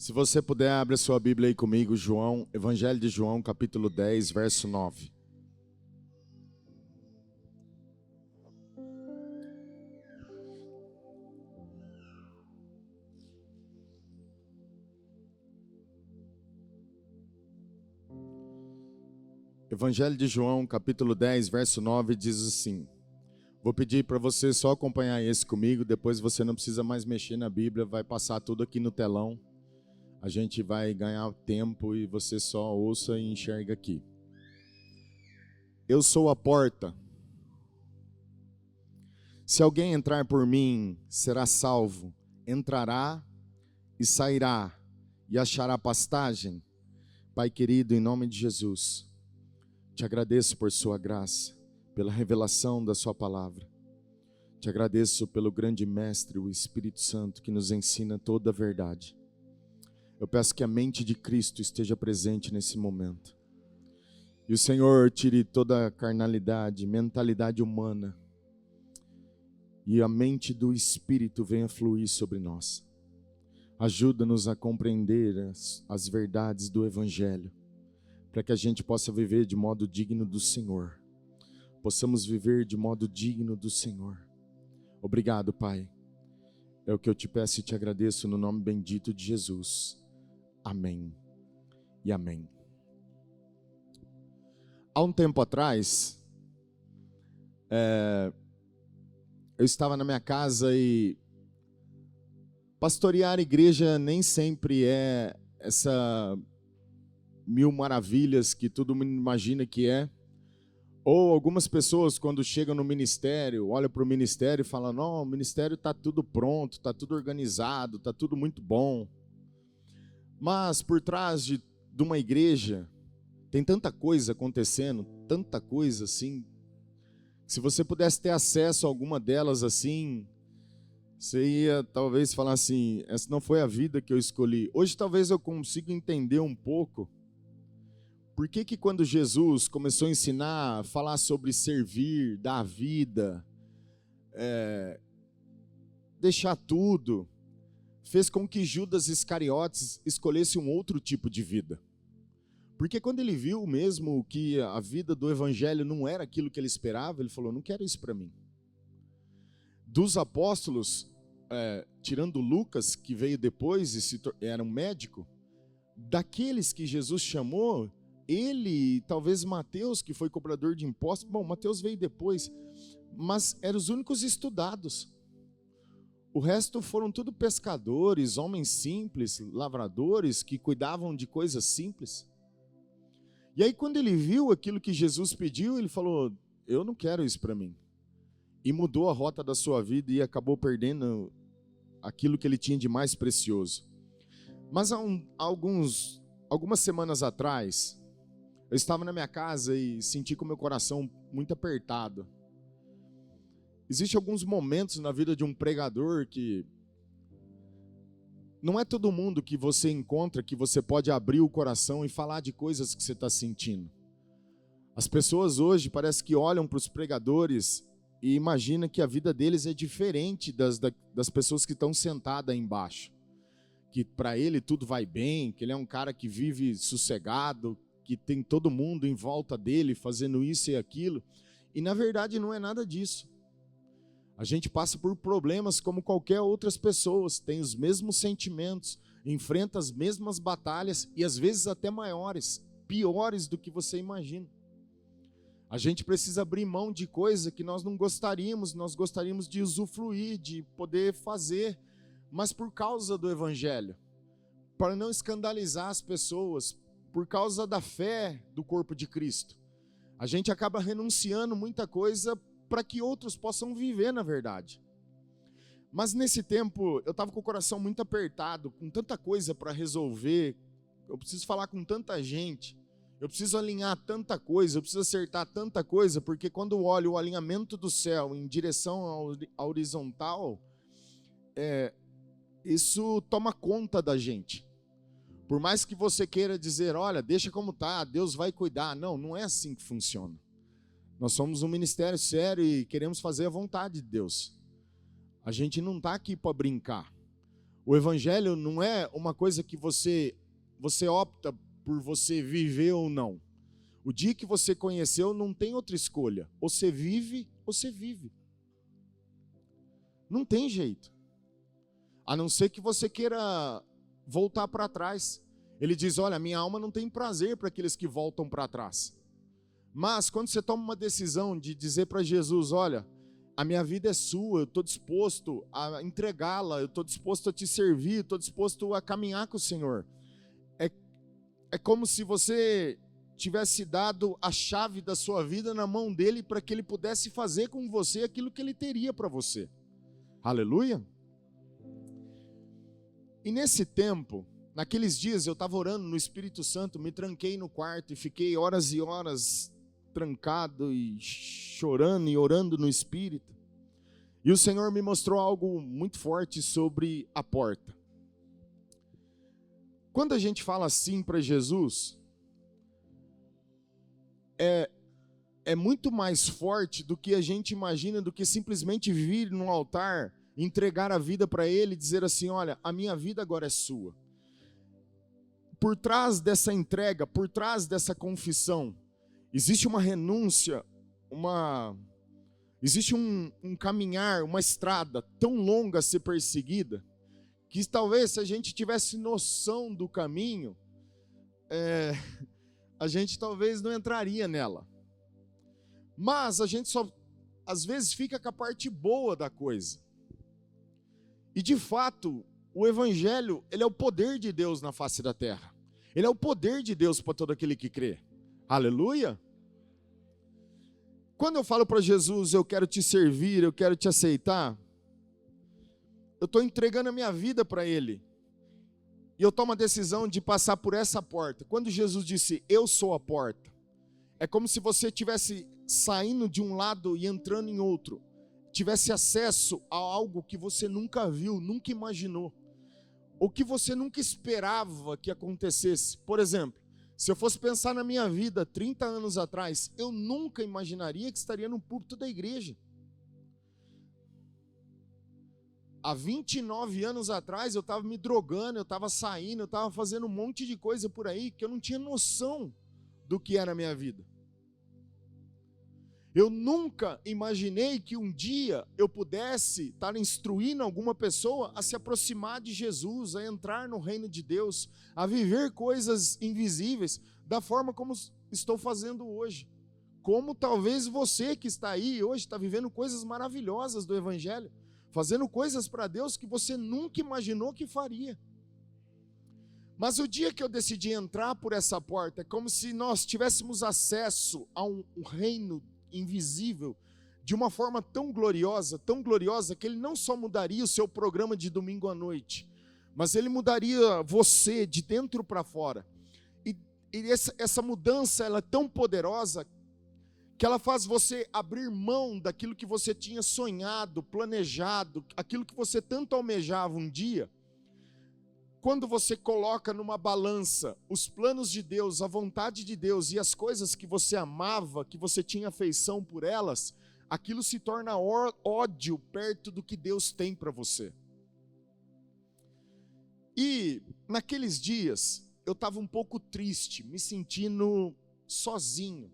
Se você puder, abre a sua Bíblia aí comigo, João, Evangelho de João, capítulo 10, verso 9. Evangelho de João, capítulo 10, verso 9, diz assim. Vou pedir para você só acompanhar esse comigo, depois você não precisa mais mexer na Bíblia, vai passar tudo aqui no telão. A gente vai ganhar tempo e você só ouça e enxerga aqui. Eu sou a porta. Se alguém entrar por mim, será salvo. Entrará e sairá e achará pastagem. Pai querido, em nome de Jesus, te agradeço por sua graça, pela revelação da sua palavra. Te agradeço pelo grande mestre, o Espírito Santo, que nos ensina toda a verdade. Eu peço que a mente de Cristo esteja presente nesse momento. E o Senhor tire toda a carnalidade, mentalidade humana. E a mente do Espírito venha fluir sobre nós. Ajuda-nos a compreender as verdades do Evangelho, para que a gente possa viver de modo digno do Senhor. Possamos viver de modo digno do Senhor. Obrigado, Pai. É o que eu te peço e te agradeço no nome bendito de Jesus. Amém e amém. Há um tempo atrás, eu estava na minha casa e pastorear a igreja nem sempre é essa mil maravilhas que todo mundo imagina que é. Ou algumas pessoas, quando chegam no ministério, olham para o ministério e falam: não, o ministério está tudo pronto, está tudo organizado, está tudo muito bom. Mas por trás de uma igreja, tem tanta coisa acontecendo, tanta coisa assim. Se você pudesse ter acesso a alguma delas assim, você ia talvez falar assim: essa não foi a vida que eu escolhi. Hoje talvez eu consiga entender um pouco por que quando Jesus começou a ensinar, a falar sobre servir, dar a vida, deixar tudo, fez com que Judas Iscariotes escolhesse um outro tipo de vida. Porque quando ele viu mesmo que a vida do evangelho não era aquilo que ele esperava, ele falou: não quero isso para mim. Dos apóstolos, tirando Lucas, que veio depois e era um médico, daqueles que Jesus chamou, ele, talvez Mateus, que foi cobrador de impostos, bom, Mateus veio depois, mas eram os únicos estudados. O resto foram tudo pescadores, homens simples, lavradores, que cuidavam de coisas simples. E aí quando ele viu aquilo que Jesus pediu, ele falou: eu não quero isso para mim. E mudou a rota da sua vida e acabou perdendo aquilo que ele tinha de mais precioso. Mas há algumas semanas atrás, eu estava na minha casa e senti com o meu coração muito apertado. Existem alguns momentos na vida de um pregador que não é todo mundo que você encontra que você pode abrir o coração e falar de coisas que você está sentindo. As pessoas hoje parece que olham para os pregadores e imaginam que a vida deles é diferente das pessoas que estão sentadas aí embaixo. Que para ele tudo vai bem, que ele é um cara que vive sossegado, que tem todo mundo em volta dele fazendo isso e aquilo. E na verdade não é nada disso. A gente passa por problemas como qualquer outras pessoas, tem os mesmos sentimentos, enfrenta as mesmas batalhas e às vezes até maiores, piores do que você imagina. A gente precisa abrir mão de coisa que nós não gostaríamos, nós gostaríamos de usufruir, de poder fazer, mas por causa do evangelho, para não escandalizar as pessoas, por causa da fé do corpo de Cristo, a gente acaba renunciando muita coisa para que outros possam viver na verdade. Mas nesse tempo eu estava com o coração muito apertado, com tanta coisa para resolver, eu preciso falar com tanta gente, eu preciso alinhar tanta coisa, eu preciso acertar tanta coisa, porque quando eu olho o alinhamento do céu em direção à horizontal, isso toma conta da gente. Por mais que você queira dizer: olha, deixa como está, Deus vai cuidar. Não, não é assim que funciona. Nós somos um ministério sério e queremos fazer a vontade de Deus. A gente não está aqui para brincar. O evangelho não é uma coisa que você opta por você viver ou não. O dia que você conheceu, não tem outra escolha. Ou você vive, ou você vive. Não tem jeito. A não ser que você queira voltar para trás. Ele diz, olha, minha alma não tem prazer para aqueles que voltam para trás. Mas quando você toma uma decisão de dizer para Jesus, olha, a minha vida é sua, eu estou disposto a entregá-la, eu estou disposto a te servir, estou disposto a caminhar com o Senhor. É como se você tivesse dado a chave da sua vida na mão dele para que ele pudesse fazer com você aquilo que ele teria para você. Aleluia? E nesse tempo, naqueles dias eu estava orando no Espírito Santo, me tranquei no quarto e fiquei horas e horas trancado e chorando e orando no Espírito. E o Senhor me mostrou algo muito forte sobre a porta. Quando a gente fala assim para Jesus, é muito mais forte do que a gente imagina, do que simplesmente vir no altar, entregar a vida para Ele e dizer assim, olha, a minha vida agora é sua. Por trás dessa entrega, por trás dessa confissão, existe uma renúncia, existe um caminhar, uma estrada tão longa a ser perseguida, que talvez se a gente tivesse noção do caminho, a gente talvez não entraria nela. Mas a gente só, às vezes, fica com a parte boa da coisa. E de fato, o Evangelho, ele é o poder de Deus na face da terra. Ele é o poder de Deus para todo aquele que crê. Aleluia! Quando eu falo para Jesus, eu quero te servir, eu quero te aceitar, eu estou entregando a minha vida para Ele. E eu tomo a decisão de passar por essa porta. Quando Jesus disse, eu sou a porta, é como se você estivesse saindo de um lado e entrando em outro. Tivesse acesso a algo que você nunca viu, nunca imaginou. Ou que você nunca esperava que acontecesse. Por exemplo, se eu fosse pensar na minha vida 30 anos atrás, eu nunca imaginaria que estaria no púlpito da igreja. Há 29 anos atrás eu estava me drogando, eu estava saindo, eu estava fazendo um monte de coisa por aí que eu não tinha noção do que era a minha vida. Eu nunca imaginei que um dia eu pudesse estar instruindo alguma pessoa a se aproximar de Jesus, a entrar no reino de Deus, a viver coisas invisíveis da forma como estou fazendo hoje. Como talvez você que está aí hoje está vivendo coisas maravilhosas do Evangelho, fazendo coisas para Deus que você nunca imaginou que faria. Mas o dia que eu decidi entrar por essa porta, é como se nós tivéssemos acesso a um reino invisível, de uma forma tão gloriosa, que ele não só mudaria o seu programa de domingo à noite, mas ele mudaria você de dentro para fora. E essa mudança, ela é tão poderosa, que ela faz você abrir mão daquilo que você tinha sonhado, planejado, aquilo que você tanto almejava um dia. Quando você coloca numa balança os planos de Deus, a vontade de Deus e as coisas que você amava, que você tinha afeição por elas, aquilo se torna ódio perto do que Deus tem para você. E naqueles dias eu estava um pouco triste, me sentindo sozinho.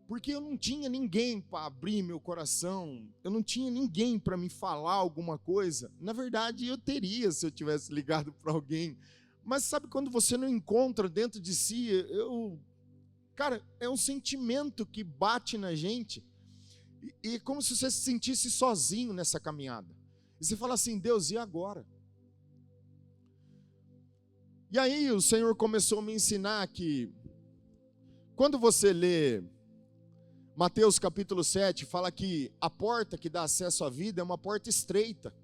Porque eu não tinha ninguém para abrir meu coração, eu não tinha ninguém para me falar alguma coisa. Na verdade, eu teria se eu tivesse ligado para alguém. Mas sabe quando você não encontra dentro de si, cara, é um sentimento que bate na gente. E é como se você se sentisse sozinho nessa caminhada. E você fala assim, Deus, e agora? E aí o Senhor começou a me ensinar que, quando você lê Mateus capítulo 7, fala que a porta que dá acesso à vida é uma porta estreita,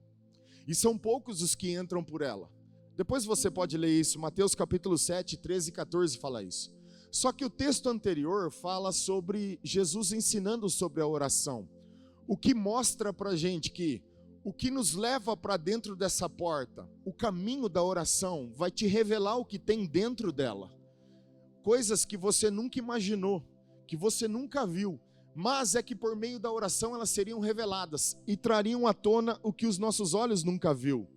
e são poucos os que entram por ela. Depois você pode ler isso, Mateus capítulo 7, 13 e 14 fala isso. Só que o texto anterior fala sobre Jesus ensinando sobre a oração, o que mostra pra gente que o que nos leva para dentro dessa porta, o caminho da oração, vai te revelar o que tem dentro dela. Coisas que você nunca imaginou, que você nunca viu, mas é que por meio da oração elas seriam reveladas e trariam à tona o que os nossos olhos nunca viu.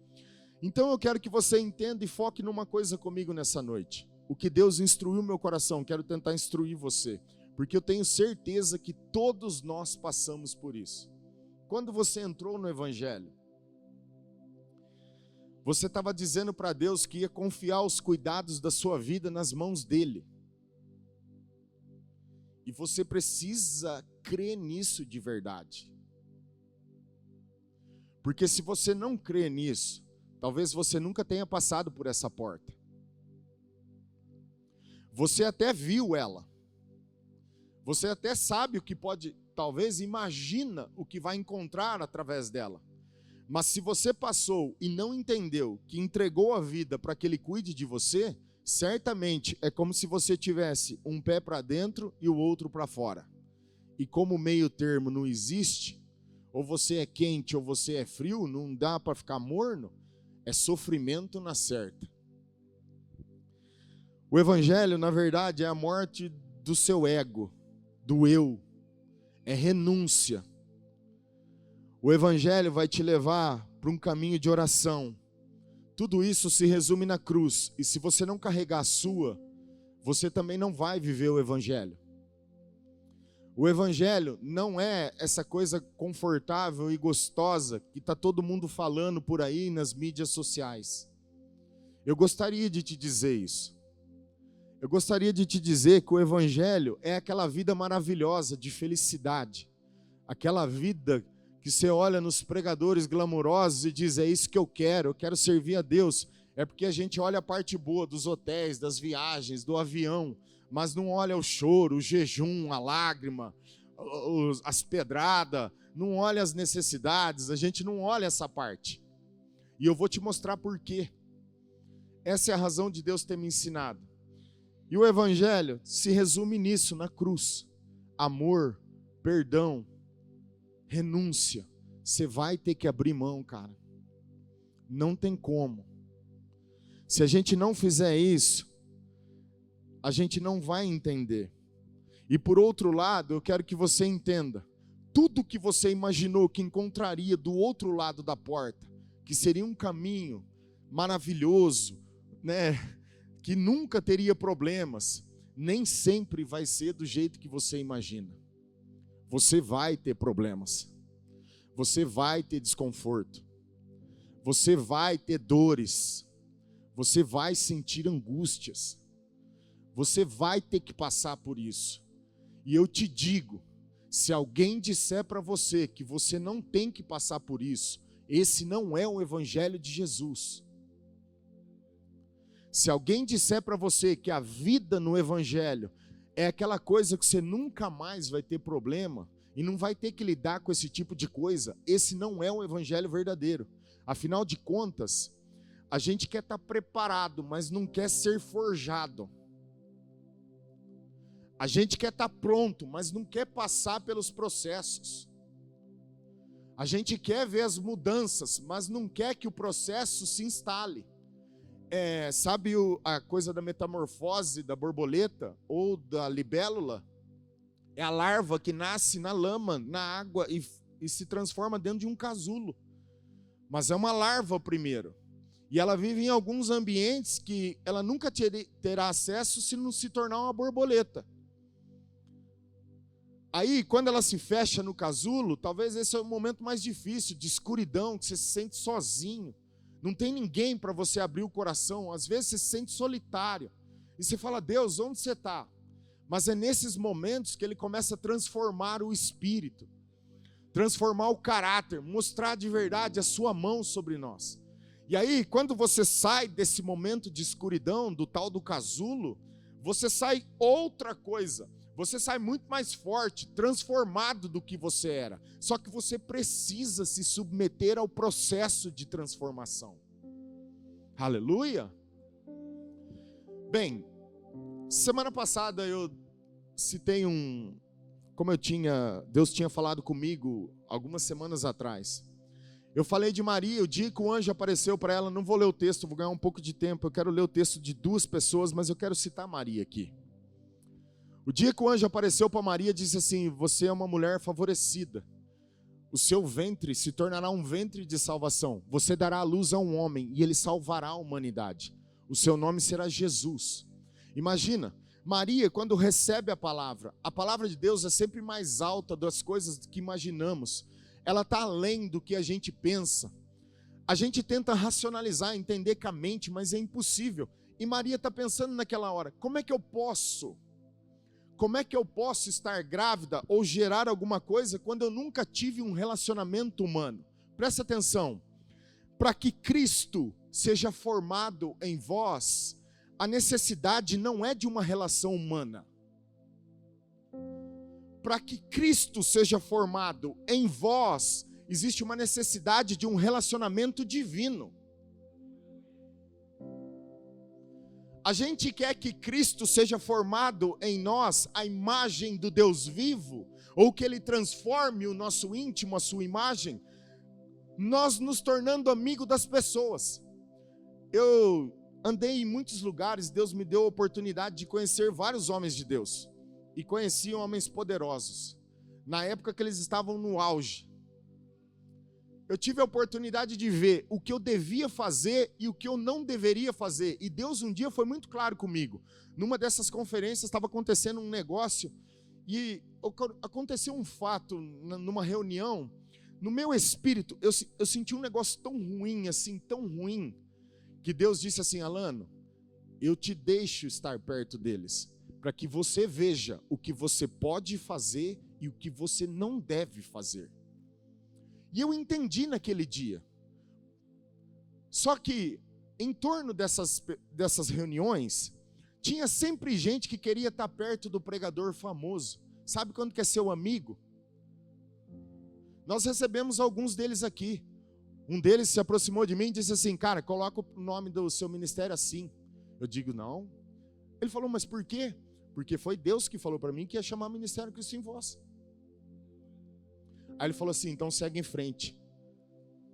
Então eu quero que você entenda e foque numa coisa comigo nessa noite. O que Deus instruiu meu coração, quero tentar instruir você, porque eu tenho certeza que todos nós passamos por isso. Quando você entrou no Evangelho, você estava dizendo para Deus que ia confiar os cuidados da sua vida nas mãos dele. E você precisa crer nisso de verdade. Porque se você não crê nisso, talvez você nunca tenha passado por essa porta. Você até viu ela. Você até sabe o que pode, talvez imagina o que vai encontrar através dela. Mas se você passou e não entendeu que entregou a vida para que ele cuide de você, certamente é como se você tivesse um pé para dentro e o outro para fora. E como meio termo não existe, ou você é quente ou você é frio, não dá para ficar morno, é sofrimento na certa. O Evangelho, na verdade, é a morte do seu ego, do eu, é renúncia. O Evangelho vai te levar para um caminho de oração. Tudo isso se resume na cruz, e se você não carregar a sua, você também não vai viver o Evangelho. O Evangelho não é essa coisa confortável e gostosa que está todo mundo falando por aí nas mídias sociais. Eu gostaria de te dizer isso. Eu gostaria de te dizer que o Evangelho é aquela vida maravilhosa de felicidade, aquela vida que você olha nos pregadores glamurosos e diz, é isso que eu quero servir a Deus. É porque a gente olha a parte boa dos hotéis, das viagens, do avião, mas não olha o choro, o jejum, a lágrima, as pedradas, não olha as necessidades, a gente não olha essa parte. E eu vou te mostrar por quê. Essa é a razão de Deus ter me ensinado. E o Evangelho se resume nisso, na cruz. Amor, perdão, renúncia. Você vai ter que abrir mão, cara. Não tem como. Se a gente não fizer isso, a gente não vai entender. E por outro lado, eu quero que você entenda. Tudo que você imaginou que encontraria do outro lado da porta, que seria um caminho maravilhoso, né? Que nunca teria problemas, nem sempre vai ser do jeito que você imagina. Você vai ter problemas. Você vai ter desconforto. Você vai ter dores. Você vai sentir angústias. Você vai ter que passar por isso. E eu te digo, se alguém disser para você que você não tem que passar por isso, esse não é o Evangelho de Jesus. Se alguém disser para você que a vida no Evangelho é aquela coisa que você nunca mais vai ter problema e não vai ter que lidar com esse tipo de coisa, esse não é um Evangelho verdadeiro. Afinal de contas, a gente quer estar preparado, mas não quer ser forjado. A gente quer estar pronto, mas não quer passar pelos processos. A gente quer ver as mudanças, mas não quer que o processo se instale. Sabe a coisa da metamorfose da borboleta ou da libélula? É a larva que nasce na lama, na água e se transforma dentro de um casulo. Mas é uma larva primeiro. E ela vive em alguns ambientes que ela nunca terá acesso se não se tornar uma borboleta. Aí, quando ela se fecha no casulo, talvez esse é o momento mais difícil, de escuridão, que você se sente sozinho. Não tem ninguém para você abrir o coração. Às vezes você se sente solitário. E você fala, Deus, onde você está? Mas é nesses momentos que ele começa a transformar o espírito. Transformar o caráter. Mostrar de verdade a sua mão sobre nós. E aí, quando você sai desse momento de escuridão, do tal do casulo, você sai outra coisa. Você sai muito mais forte, transformado do que você era. Só que você precisa se submeter ao processo de transformação. Aleluia! Bem, semana passada eu citei Deus tinha falado comigo algumas semanas atrás. Eu falei de Maria, o dia que o anjo apareceu para ela, não vou ler o texto, vou ganhar um pouco de tempo, eu quero ler o texto de 2 pessoas, mas eu quero citar Maria aqui. O dia que o anjo apareceu para Maria, disse assim, você é uma mulher favorecida. o seu ventre se tornará um ventre de salvação. Você dará à luz a um homem e ele salvará a humanidade. O seu nome será Jesus. Imagina, Maria, quando recebe a palavra de Deus é sempre mais alta das coisas que imaginamos. Ela está além do que a gente pensa. A gente tenta racionalizar, entender com a mente, mas é impossível. E Maria está pensando naquela hora, como é que eu posso estar grávida ou gerar alguma coisa quando eu nunca tive um relacionamento humano? Presta atenção, para que Cristo seja formado em vós, a necessidade não é de uma relação humana. Para que Cristo seja formado em vós, existe uma necessidade de um relacionamento divino. A gente quer que Cristo seja formado em nós, a imagem do Deus vivo, ou que Ele transforme o nosso íntimo, a sua imagem, nós nos tornando amigo das pessoas. Eu andei em muitos lugares, Deus me deu a oportunidade de conhecer vários homens de Deus, e conheci homens poderosos, na época que eles estavam no auge. Eu tive a oportunidade de ver o que eu devia fazer e o que eu não deveria fazer. E Deus um dia foi muito claro comigo. Numa dessas conferências estava acontecendo um negócio e aconteceu um fato numa reunião. No meu espírito, eu senti um negócio tão ruim, assim, tão ruim, que Deus disse assim: Alano, eu te deixo estar perto deles, para que você veja o que você pode fazer e o que você não deve fazer. E eu entendi naquele dia. Só que em torno dessas reuniões, tinha sempre gente que queria estar perto do pregador famoso. Sabe quando que é seu amigo? Nós recebemos alguns deles aqui. Um deles se aproximou de mim e disse assim: cara, coloca o nome do seu ministério assim. Eu digo, não. Ele falou, mas por quê? Porque foi Deus que falou para mim que ia chamar Ministério Cristo em Vós. Aí ele falou assim, então segue em frente.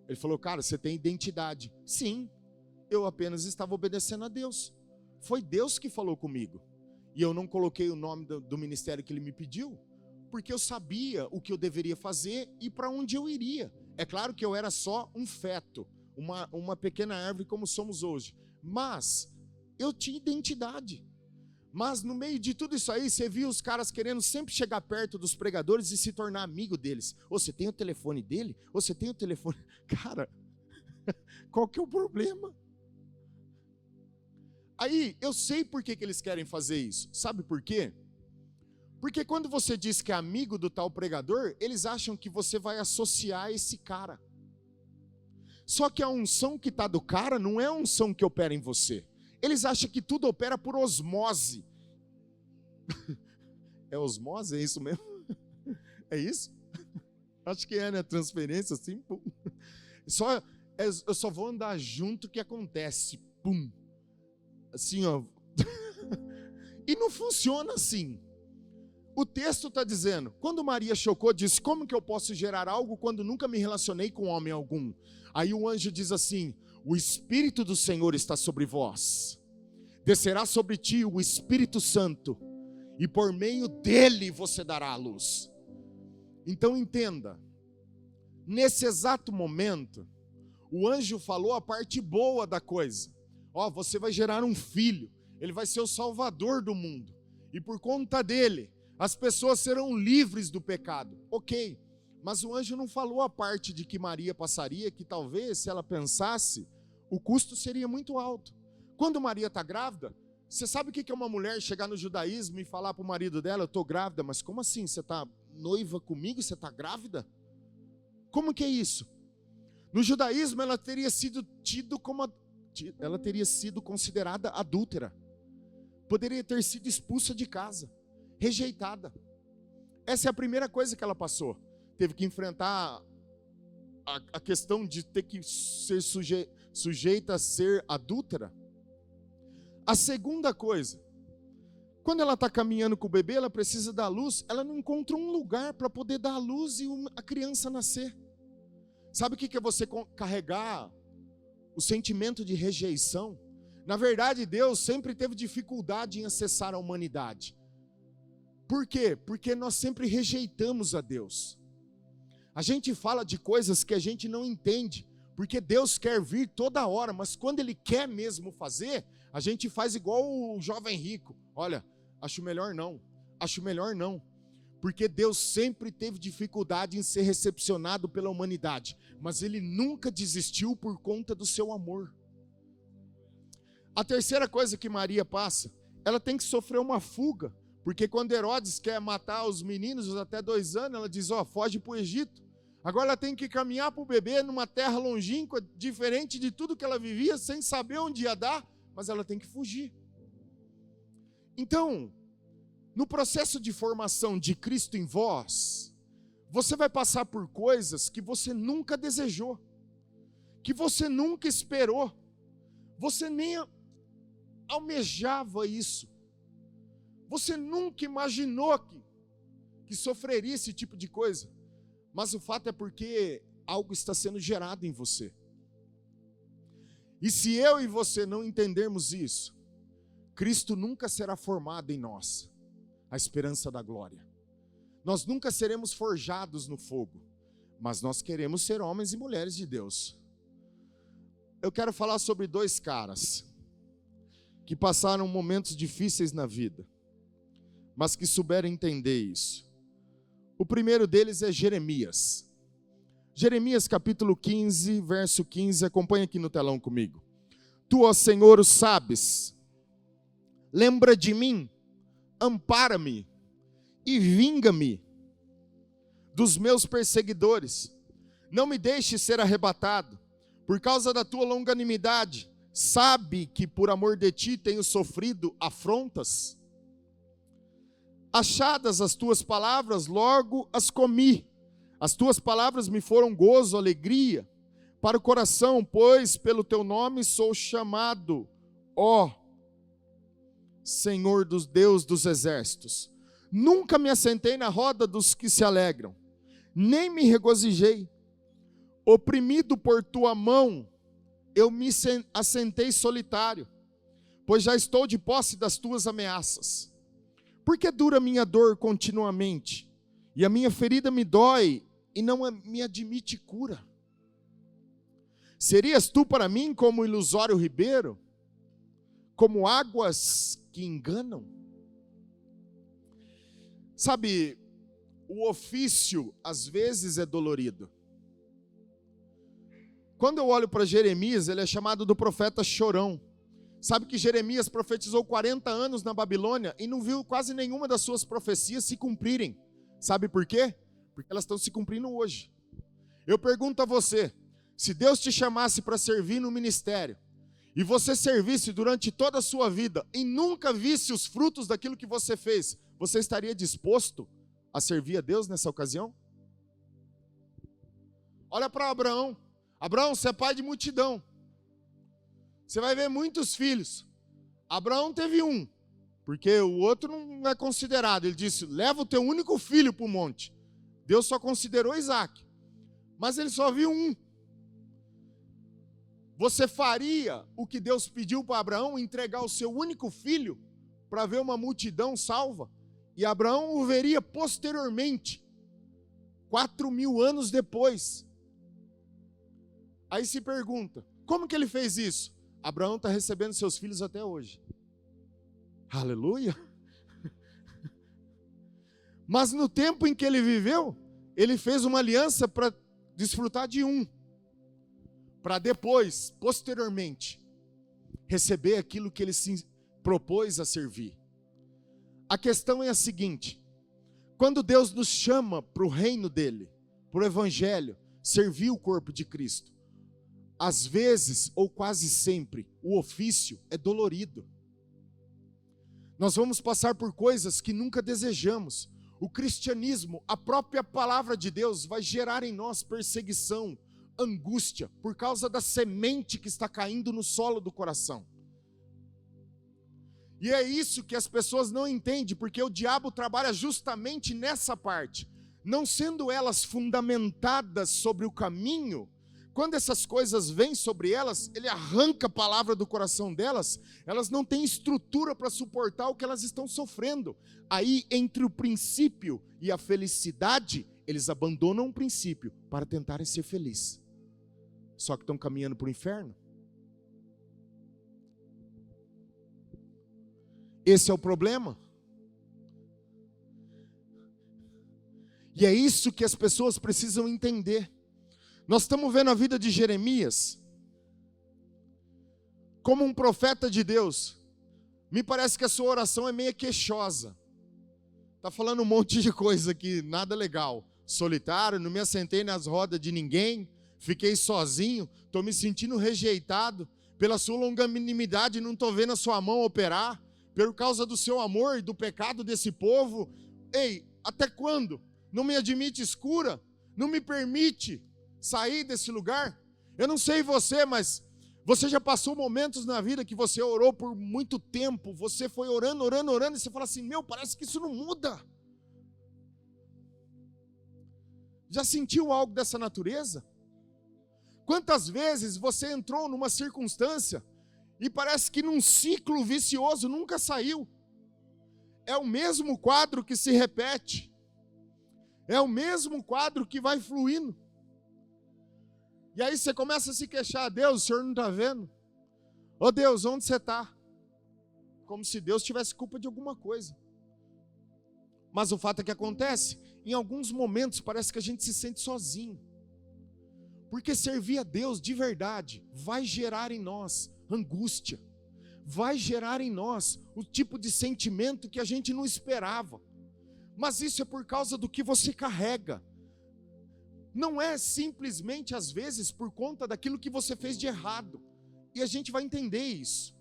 Ele falou, cara, você tem identidade. Sim, eu apenas estava obedecendo a Deus. Foi Deus que falou comigo. E eu não coloquei o nome do ministério que ele me pediu, porque eu sabia o que eu deveria fazer e para onde eu iria. É claro que eu era só um feto, uma pequena árvore como somos hoje. Mas eu tinha identidade. Mas no meio de tudo isso aí, você viu os caras querendo sempre chegar perto dos pregadores e se tornar amigo deles. Ou você tem o telefone dele? Ou você tem o telefone... Cara, qual que é o problema? Aí, eu sei por que eles querem fazer isso. Sabe por quê? Porque quando você diz que é amigo do tal pregador, eles acham que você vai associar esse cara. Só que a unção que está do cara não é a unção que opera em você. Eles acham que tudo opera por osmose. É osmose? É isso mesmo? É isso? Acho que é, né? Transferência assim, pum. Eu só vou andar junto que acontece. Pum. Assim, ó. E não funciona assim. O texto está dizendo, quando Maria chocou, disse, como que eu posso gerar algo quando nunca me relacionei com homem algum? Aí o anjo diz assim, o Espírito do Senhor está sobre vós, descerá sobre ti o Espírito Santo, e por meio dele você dará a luz. Então entenda, nesse exato momento, o anjo falou a parte boa da coisa. Ó, você vai gerar um filho, ele vai ser o salvador do mundo, e por conta dele, as pessoas serão livres do pecado. Ok, mas o anjo não falou a parte de que Maria passaria, que talvez, se ela pensasse, o custo seria muito alto. Quando Maria está grávida, você sabe o que é uma mulher chegar no judaísmo e falar para o marido dela, eu estou grávida, mas como assim? Você está noiva comigo e você está grávida? Como que é isso? No judaísmo ela teria sido ela teria sido considerada adúltera. Poderia ter sido expulsa de casa, rejeitada. Essa é a primeira coisa que ela passou. Teve que enfrentar a questão de ter que ser sujeita a ser adúltera. A segunda coisa, quando ela está caminhando com o bebê, ela precisa dar luz, ela não encontra um lugar para poder dar luz e a criança nascer. Sabe o que é você carregar o sentimento de rejeição? Na verdade, Deus sempre teve dificuldade em acessar a humanidade. Por quê? Porque nós sempre rejeitamos a Deus. A gente fala de coisas que a gente não entende, porque Deus quer vir toda hora, mas quando Ele quer mesmo fazer, a gente faz igual o jovem rico. Olha, acho melhor não, porque Deus sempre teve dificuldade em ser recepcionado pela humanidade, mas Ele nunca desistiu por conta do seu amor. A terceira coisa que Maria passa, ela tem que sofrer uma fuga, porque quando Herodes quer matar os meninos até 2 anos, ela diz, foge para o Egito. Agora ela tem que caminhar para o bebê numa terra longínqua, diferente de tudo que ela vivia, sem saber onde ia dar, mas ela tem que fugir. Então, no processo de formação de Cristo em vós, você vai passar por coisas que você nunca desejou, que você nunca esperou, você nem almejava isso, você nunca imaginou que sofreria esse tipo de coisa. Mas o fato é porque algo está sendo gerado em você. E se eu e você não entendermos isso, Cristo nunca será formado em nós, a esperança da glória. Nós nunca seremos forjados no fogo, mas nós queremos ser homens e mulheres de Deus. Eu quero falar sobre 2 caras que passaram momentos difíceis na vida, mas que souberam entender isso. O primeiro deles é Jeremias. Jeremias capítulo 15, verso 15, acompanha aqui no telão comigo. Tu, ó Senhor, o sabes, lembra de mim, ampara-me e vinga-me dos meus perseguidores. Não me deixes ser arrebatado, por causa da tua longanimidade. Sabe que por amor de ti tenho sofrido afrontas? Achadas as tuas palavras, logo as comi. As tuas palavras me foram gozo, alegria para o coração, pois pelo teu nome sou chamado, ó Senhor dos Deus dos exércitos. Nunca me assentei na roda dos que se alegram, nem me regozijei. Oprimido por tua mão, eu me assentei solitário, pois já estou de posse das tuas ameaças. Porque dura minha dor continuamente, e a minha ferida me dói, e não me admite cura. Serias tu para mim como ilusório ribeiro, como águas que enganam? Sabe, o ofício às vezes é dolorido. Quando eu olho para Jeremias, ele é chamado do profeta chorão. Sabe que Jeremias profetizou 40 anos na Babilônia e não viu quase nenhuma das suas profecias se cumprirem. Sabe por quê? Porque elas estão se cumprindo hoje. Eu pergunto a você, se Deus te chamasse para servir no ministério, e você servisse durante toda a sua vida, e nunca visse os frutos daquilo que você fez, você estaria disposto a servir a Deus nessa ocasião? Olha para Abraão. Abraão, você é pai de multidão. Você vai ver muitos filhos. Abraão teve um, porque o outro não é considerado. Ele disse, leva o teu único filho para o monte. Deus só considerou Isaac, mas ele só viu um. Você faria o que Deus pediu para Abraão, entregar o seu único filho para ver uma multidão salva? E Abraão o veria posteriormente, 4.000 anos depois. Aí se pergunta, como que ele fez isso? Abraão está recebendo seus filhos até hoje. Aleluia! Mas no tempo em que ele viveu, ele fez uma aliança para desfrutar de um, para depois, posteriormente, receber aquilo que ele se propôs a servir. A questão é a seguinte: quando Deus nos chama para o reino dele, para o evangelho, servir o corpo de Cristo, às vezes, ou quase sempre, o ofício é dolorido. Nós vamos passar por coisas que nunca desejamos. O cristianismo, a própria palavra de Deus, vai gerar em nós perseguição, angústia, por causa da semente que está caindo no solo do coração. E é isso que as pessoas não entendem, porque o diabo trabalha justamente nessa parte. Não sendo elas fundamentadas sobre o caminho, quando essas coisas vêm sobre elas, ele arranca a palavra do coração delas, elas não têm estrutura para suportar o que elas estão sofrendo. Aí, entre o princípio e a felicidade, eles abandonam o princípio para tentarem ser felizes. Só que estão caminhando para o inferno. Esse é o problema. E é isso que as pessoas precisam entender. Nós estamos vendo a vida de Jeremias como um profeta de Deus. Me parece que a sua oração é meio queixosa. Está falando um monte de coisa aqui, nada legal. Solitário, não me assentei nas rodas de ninguém, fiquei sozinho, estou me sentindo rejeitado. Pela sua longanimidade, não estou vendo a sua mão operar. Por causa do seu amor e do pecado desse povo. Ei, até quando? Não me admite escura? Não me permite sair desse lugar? Eu não sei você, mas você já passou momentos na vida que você orou por muito tempo, você foi orando, e você fala assim, parece que isso não muda. Já sentiu algo dessa natureza? Quantas vezes você entrou numa circunstância e parece que num ciclo vicioso nunca saiu? É o mesmo quadro que se repete. É o mesmo quadro que vai fluindo. E aí você começa a se queixar, Deus, o Senhor não está vendo? Ô Deus, onde você está? Como se Deus tivesse culpa de alguma coisa. Mas o fato é que acontece, em alguns momentos parece que a gente se sente sozinho. Porque servir a Deus de verdade vai gerar em nós angústia. Vai gerar em nós o tipo de sentimento que a gente não esperava. Mas isso é por causa do que você carrega. Não é simplesmente, às vezes, por conta daquilo que você fez de errado. E a gente vai entender isso.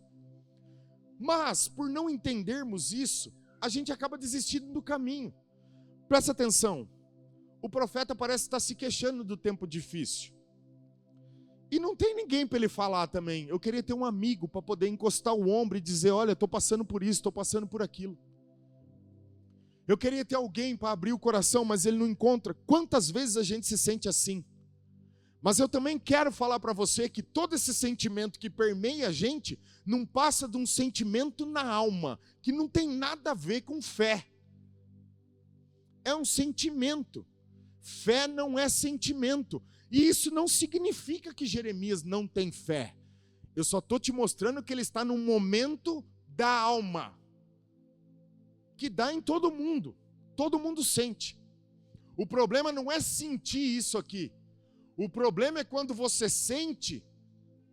Mas, por não entendermos isso, a gente acaba desistindo do caminho. Presta atenção. O profeta parece estar se queixando do tempo difícil. E não tem ninguém para ele falar também. Eu queria ter um amigo para poder encostar o ombro e dizer, olha, estou passando por isso, estou passando por aquilo. Eu queria ter alguém para abrir o coração, mas ele não encontra. Quantas vezes a gente se sente assim? Mas eu também quero falar para você que todo esse sentimento que permeia a gente não passa de um sentimento na alma, que não tem nada a ver com fé. É um sentimento. Fé não é sentimento. E isso não significa que Jeremias não tem fé. Eu só estou te mostrando que ele está num momento da alma. Que dá em todo mundo sente. O problema não é sentir isso aqui, o problema é quando você sente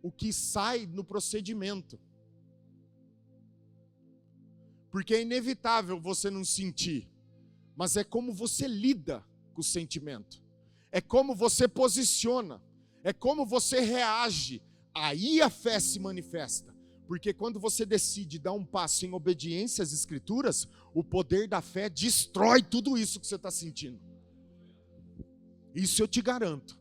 o que sai no procedimento, porque é inevitável você não sentir, mas é como você lida com o sentimento, é como você posiciona, é como você reage, aí a fé se manifesta. Porque quando você decide dar um passo em obediência às Escrituras, o poder da fé destrói tudo isso que você está sentindo. Isso eu te garanto.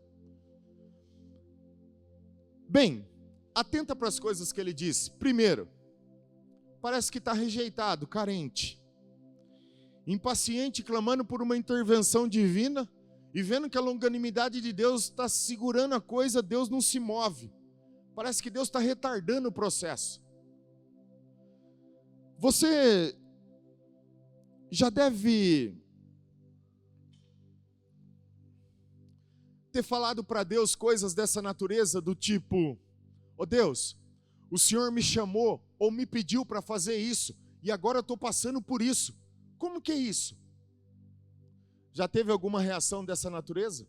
Bem, atenta para as coisas que ele diz. Primeiro, parece que está rejeitado, carente, impaciente, clamando por uma intervenção divina, e vendo que a longanimidade de Deus está segurando a coisa, Deus não se move. Parece que Deus está retardando o processo. Você já deve ter falado para Deus coisas dessa natureza, do tipo, ô Deus, o Senhor me chamou ou me pediu para fazer isso, e agora eu estou passando por isso. Como que é isso? Já teve alguma reação dessa natureza?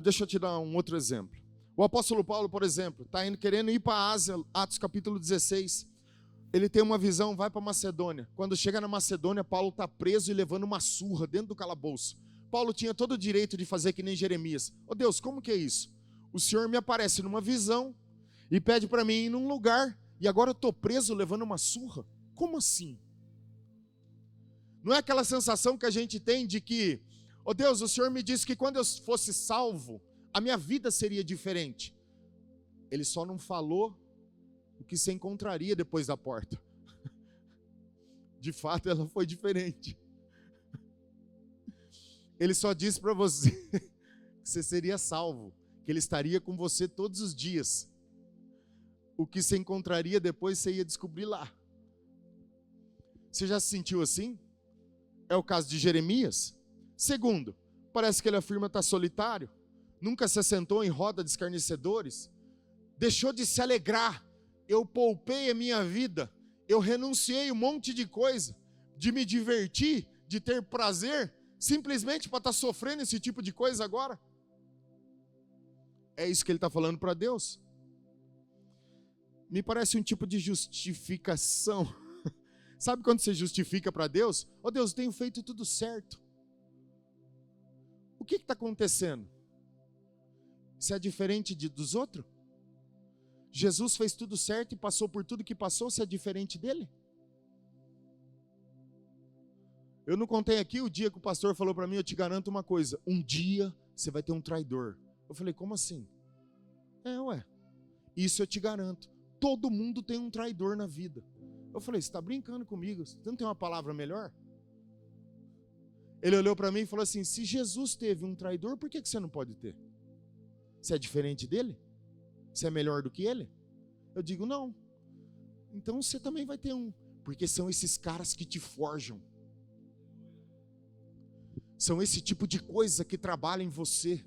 Deixa eu te dar um outro exemplo. O apóstolo Paulo, por exemplo, está querendo ir para a Ásia, Atos capítulo 16. Ele tem uma visão, vai para Macedônia. Quando chega na Macedônia, Paulo está preso e levando uma surra dentro do calabouço. Paulo tinha todo o direito de fazer que nem Jeremias. Ô Deus, como que é isso? O Senhor me aparece numa visão e pede para mim ir num lugar, e agora eu estou preso levando uma surra? Como assim? Não é aquela sensação que a gente tem de que, ô Deus, o Senhor me disse que quando eu fosse salvo, a minha vida seria diferente. Ele só não falou o que você encontraria depois da porta. De fato, ela foi diferente. Ele só disse para você que você seria salvo, que Ele estaria com você todos os dias. O que você encontraria depois, você ia descobrir lá. Você já se sentiu assim? É o caso de Jeremias. Segundo, parece que ele afirma estar solitário, nunca se assentou em roda de escarnecedores, deixou de se alegrar. Eu poupei a minha vida, eu renunciei um monte de coisa, de me divertir, de ter prazer, simplesmente para estar sofrendo esse tipo de coisa agora. É isso que ele está falando para Deus. Me parece um tipo de justificação. Sabe quando você justifica para Deus? Oh Deus, eu tenho feito tudo certo. O que está acontecendo? Você é diferente dos outros? Jesus fez tudo certo e passou por tudo que passou, você é diferente dele? Eu não contei aqui o dia que o pastor falou para mim, eu te garanto uma coisa, um dia você vai ter um traidor. Eu falei, como assim? Isso eu te garanto. Todo mundo tem um traidor na vida. Eu falei, você está brincando comigo? Você não tem uma palavra melhor? Ele olhou para mim e falou assim, se Jesus teve um traidor, por que você não pode ter? Você é diferente dele? Você é melhor do que ele? Eu digo, não. Então você também vai ter um. Porque são esses caras que te forjam. São esse tipo de coisa que trabalha em você.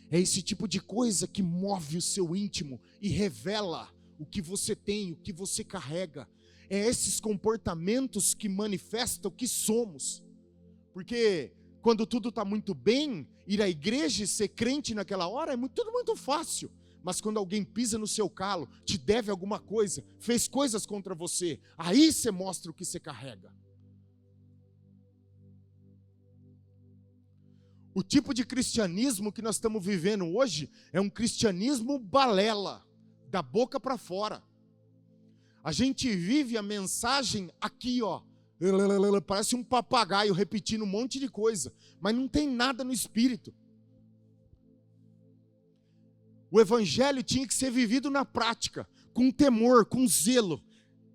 É esse tipo de coisa que move o seu íntimo e revela o que você tem, o que você carrega. É esses comportamentos que manifestam o que somos. Porque quando tudo está muito bem, ir à igreja e ser crente naquela hora é tudo muito fácil. Mas quando alguém pisa no seu calo, te deve alguma coisa, fez coisas contra você, aí você mostra o que você carrega. O tipo de cristianismo que nós estamos vivendo hoje é um cristianismo balela, da boca para fora. A gente vive a mensagem aqui, ó, parece um papagaio repetindo um monte de coisa, mas não tem nada no espírito. O evangelho tinha que ser vivido na prática, com temor, com zelo,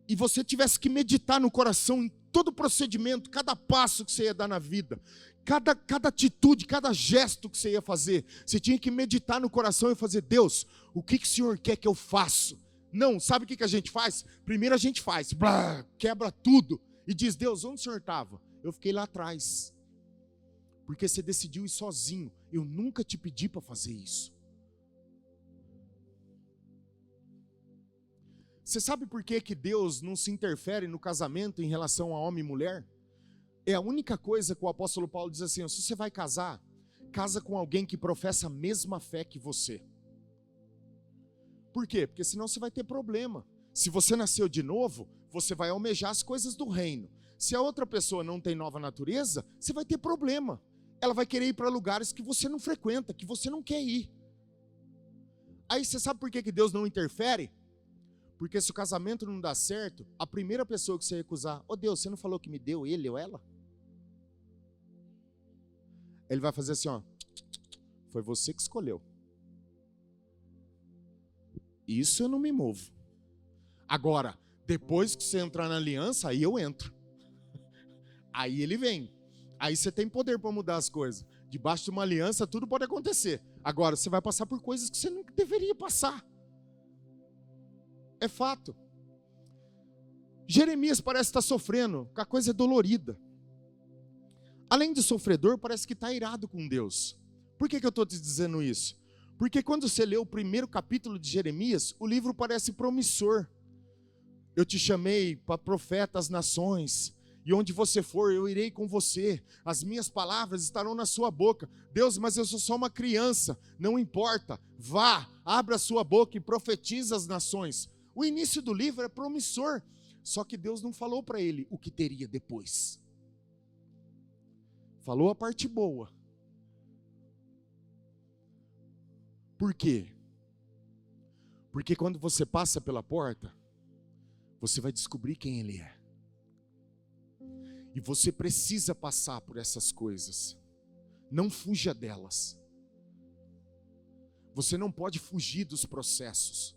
e você tivesse que meditar no coração em todo o procedimento, cada passo que você ia dar na vida, cada atitude, cada gesto que você ia fazer, você tinha que meditar no coração e fazer, Deus, o que o Senhor quer que eu faça? Não, sabe o que a gente faz? Primeiro a gente faz, blá, quebra tudo, e diz, Deus, onde o Senhor estava? Eu fiquei lá atrás, porque você decidiu ir sozinho, eu nunca te pedi para fazer isso. Você sabe por que Deus não se interfere no casamento em relação a homem e mulher? É a única coisa que o apóstolo Paulo diz assim, se você vai casar, casa com alguém que professa a mesma fé que você. Por quê? Porque senão você vai ter problema. Se você nasceu de novo, você vai almejar as coisas do reino. Se a outra pessoa não tem nova natureza, você vai ter problema. Ela vai querer ir para lugares que você não frequenta, que você não quer ir. Aí você sabe por que Deus não interfere? Porque se o casamento não dá certo, a primeira pessoa que você recusar, Deus, você não falou que me deu ele ou ela? Ele vai fazer assim, ó, foi você que escolheu. Isso eu não me movo. Agora, depois que você entrar na aliança, aí eu entro. Aí ele vem. Aí você tem poder para mudar as coisas. Debaixo de uma aliança, tudo pode acontecer. Agora, você vai passar por coisas que você não deveria passar. É fato. Jeremias parece estar sofrendo, que a coisa é dolorida. Além de sofredor, parece que está irado com Deus. Por que eu estou te dizendo isso? Porque quando você lê o primeiro capítulo de Jeremias, o livro parece promissor. Eu te chamei para profeta às nações, e onde você for, eu irei com você. As minhas palavras estarão na sua boca. Deus, mas eu sou só uma criança. Não importa. Vá, abra a sua boca e profetiza às nações. O início do livro é promissor, só que Deus não falou para ele o que teria depois. Falou a parte boa. Por quê? Porque quando você passa pela porta, você vai descobrir quem ele é. E você precisa passar por essas coisas. Não fuja delas. Você não pode fugir dos processos.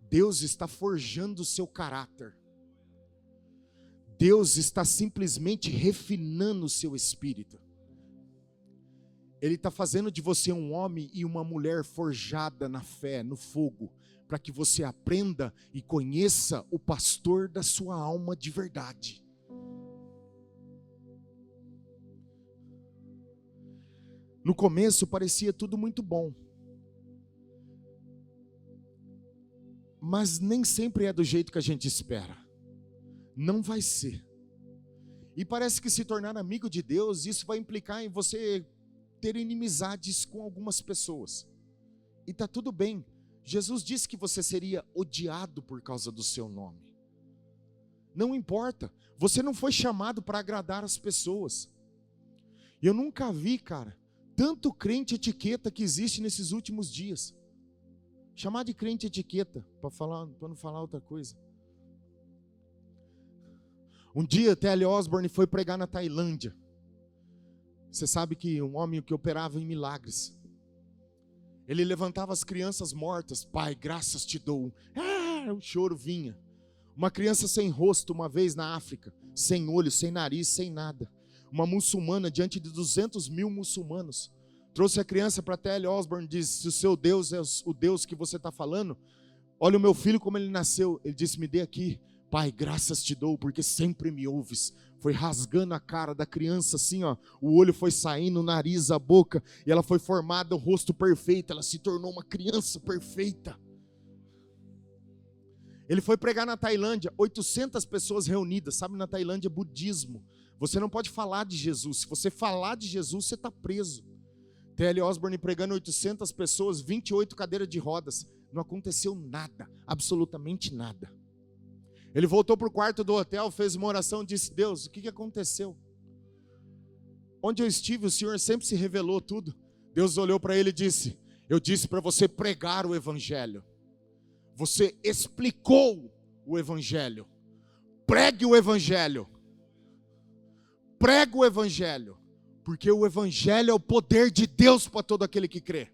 Deus está forjando o seu caráter. Deus está simplesmente refinando o seu espírito. Ele está fazendo de você um homem e uma mulher forjada na fé, no fogo, para que você aprenda e conheça o pastor da sua alma de verdade. No começo parecia tudo muito bom, mas nem sempre é do jeito que a gente espera. Não vai ser. E parece que se tornar amigo de Deus, isso vai implicar em você ter inimizades com algumas pessoas. E está tudo bem. Jesus disse que você seria odiado por causa do seu nome. Não importa. Você não foi chamado para agradar as pessoas. Eu nunca vi, cara, tanto crente etiqueta que existe nesses últimos dias. Chamar de crente etiqueta, para não falar outra coisa. Um dia, T.L. Osborne foi pregar na Tailândia. Você sabe que um homem que operava em milagres. Ele levantava as crianças mortas. Pai, graças te dou. O choro vinha. Uma criança sem rosto, uma vez na África. Sem olho, sem nariz, sem nada. Uma muçulmana diante de 200 mil muçulmanos. Trouxe a criança para T.L. Osborne e disse: se o seu Deus é o Deus que você está falando, olha o meu filho como ele nasceu. Ele disse: me dê aqui. Pai, graças te dou, porque sempre me ouves. Foi rasgando a cara da criança assim, ó. O olho foi saindo, o nariz, a boca. E ela foi formada, o rosto perfeito. Ela se tornou uma criança perfeita. Ele foi pregar na Tailândia, 800 pessoas reunidas. Sabe, na Tailândia é budismo. Você não pode falar de Jesus. Se você falar de Jesus, você está preso. T.L. Osborne pregando 800 pessoas, 28 cadeiras de rodas. Não aconteceu nada, absolutamente nada. Ele voltou para o quarto do hotel, fez uma oração e disse: Deus, o que aconteceu? Onde eu estive, o Senhor sempre se revelou tudo. Deus olhou para ele e disse: eu disse para você pregar o Evangelho. Você explicou o Evangelho. Pregue o Evangelho. Prega o Evangelho. Porque o Evangelho é o poder de Deus para todo aquele que crê.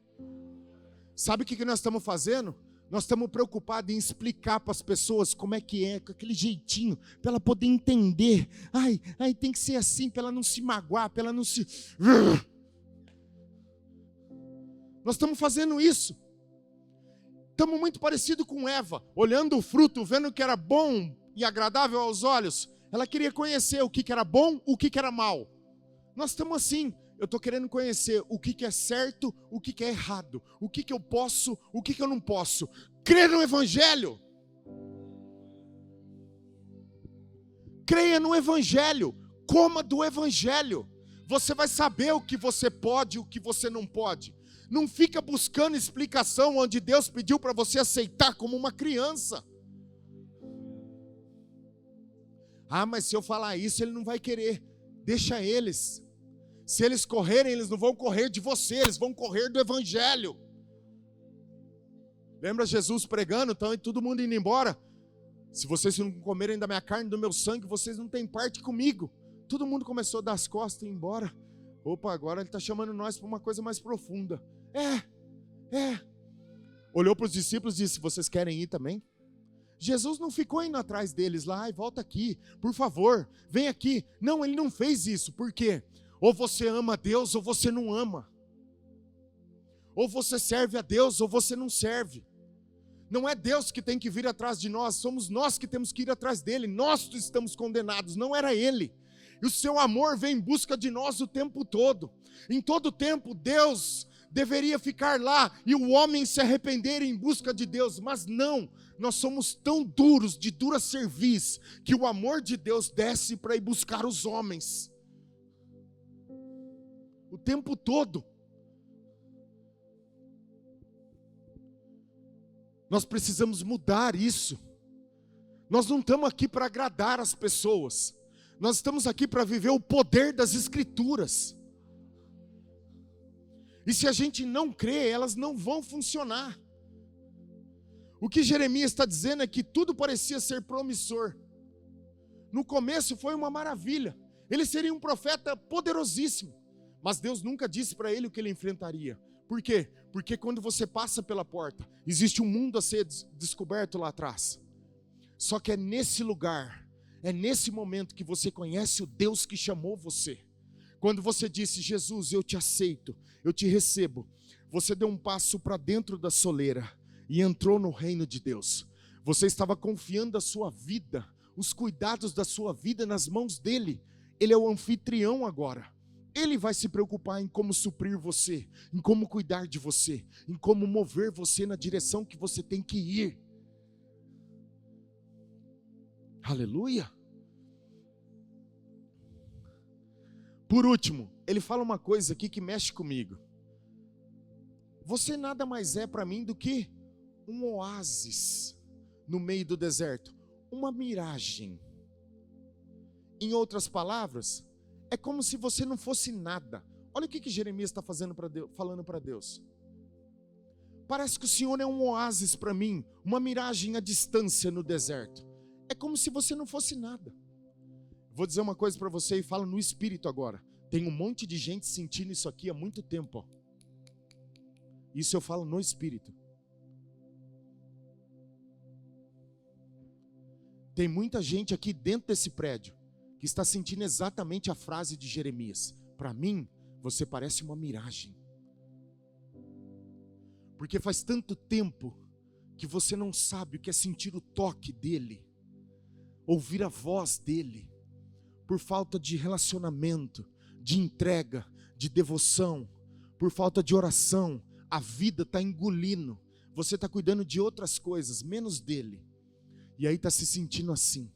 Sabe o que nós estamos fazendo? Nós estamos preocupados em explicar para as pessoas como é que é, com aquele jeitinho, para ela poder entender. Ai, tem que ser assim, para ela não se magoar, para ela não se... Nós estamos fazendo isso. Estamos muito parecidos com Eva, olhando o fruto, vendo que era bom e agradável aos olhos. Ela queria conhecer o que era bom, o que era mal. Nós estamos assim. Eu estou querendo conhecer o que é certo, o que é errado, o que eu posso, o que eu não posso. Crer no Evangelho. Creia no Evangelho. Coma do Evangelho. Você vai saber o que você pode e o que você não pode. Não fica buscando explicação onde Deus pediu para você aceitar como uma criança. Ah, mas se eu falar isso, ele não vai querer. Deixa eles. Se eles correrem, eles não vão correr de você, eles vão correr do Evangelho. Lembra Jesus pregando, então, e todo mundo indo embora? Se vocês não comerem da minha carne, do meu sangue, vocês não têm parte comigo. Todo mundo começou a dar as costas e ir embora. Opa, agora ele está chamando nós para uma coisa mais profunda. Olhou para os discípulos e disse: vocês querem ir também? Jesus não ficou indo atrás deles lá: ai, volta aqui, por favor, vem aqui. Não, ele não fez isso. Por quê? Ou você ama a Deus ou você não ama. Ou você serve a Deus ou você não serve. Não é Deus que tem que vir atrás de nós, somos nós que temos que ir atrás dele. Nós estamos condenados, não era ele. E o seu amor vem em busca de nós o tempo todo. Em todo tempo Deus deveria ficar lá e o homem se arrepender em busca de Deus, mas não. Nós somos tão duros, de dura cerviz, que o amor de Deus desce para ir buscar os homens. O tempo todo. Nós precisamos mudar isso. Nós não estamos aqui para agradar as pessoas. Nós estamos aqui para viver o poder das Escrituras. E se a gente não crê, elas não vão funcionar. O que Jeremias está dizendo é que tudo parecia ser promissor. No começo foi uma maravilha. Ele seria um profeta poderosíssimo. Mas Deus nunca disse para ele o que ele enfrentaria. Por quê? Porque quando você passa pela porta, existe um mundo a ser descoberto lá atrás. Só que é nesse lugar, é nesse momento que você conhece o Deus que chamou você. Quando você disse, Jesus, eu te aceito, eu te recebo, você deu um passo para dentro da soleira e entrou no reino de Deus. Você estava confiando a sua vida, os cuidados da sua vida nas mãos dele. Ele é o anfitrião agora. Ele vai se preocupar em como suprir você, em como cuidar de você, em como mover você na direção que você tem que ir. Aleluia! Por último, ele fala uma coisa aqui que mexe comigo. Você nada mais é para mim do que um oásis no meio do deserto, uma miragem. Em outras palavras, é como se você não fosse nada. Olha o que Jeremias está falando para Deus. Parece que o Senhor é um oásis para mim, uma miragem à distância no deserto. É como se você não fosse nada. Vou dizer uma coisa para você e falo no espírito agora. Tem um monte de gente sentindo isso aqui há muito tempo. Ó. Isso eu falo no espírito. Tem muita gente aqui dentro desse prédio que está sentindo exatamente a frase de Jeremias. Para mim, você parece uma miragem. Porque faz tanto tempo que você não sabe o que é sentir o toque dele, ouvir a voz dele, por falta de relacionamento, de entrega, de devoção, por falta de oração. A vida está engolindo, você está cuidando de outras coisas, menos dele, e aí está se sentindo assim.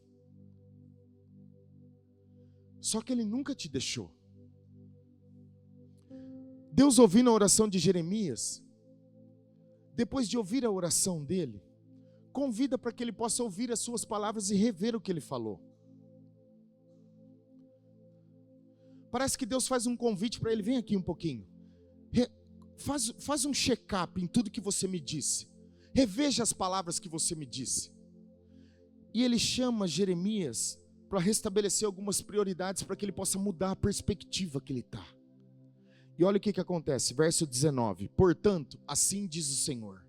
Só que ele nunca te deixou. Deus, ouvindo a oração de Jeremias, depois de ouvir a oração dele, convida para que ele possa ouvir as suas palavras e rever o que ele falou. Parece que Deus faz um convite para ele, vem aqui um pouquinho. Faz um check-up em tudo que você me disse. Reveja as palavras que você me disse. E ele chama Jeremias para restabelecer algumas prioridades para que ele possa mudar a perspectiva que ele está. E olha o que acontece, verso 19. Portanto, assim diz o Senhor.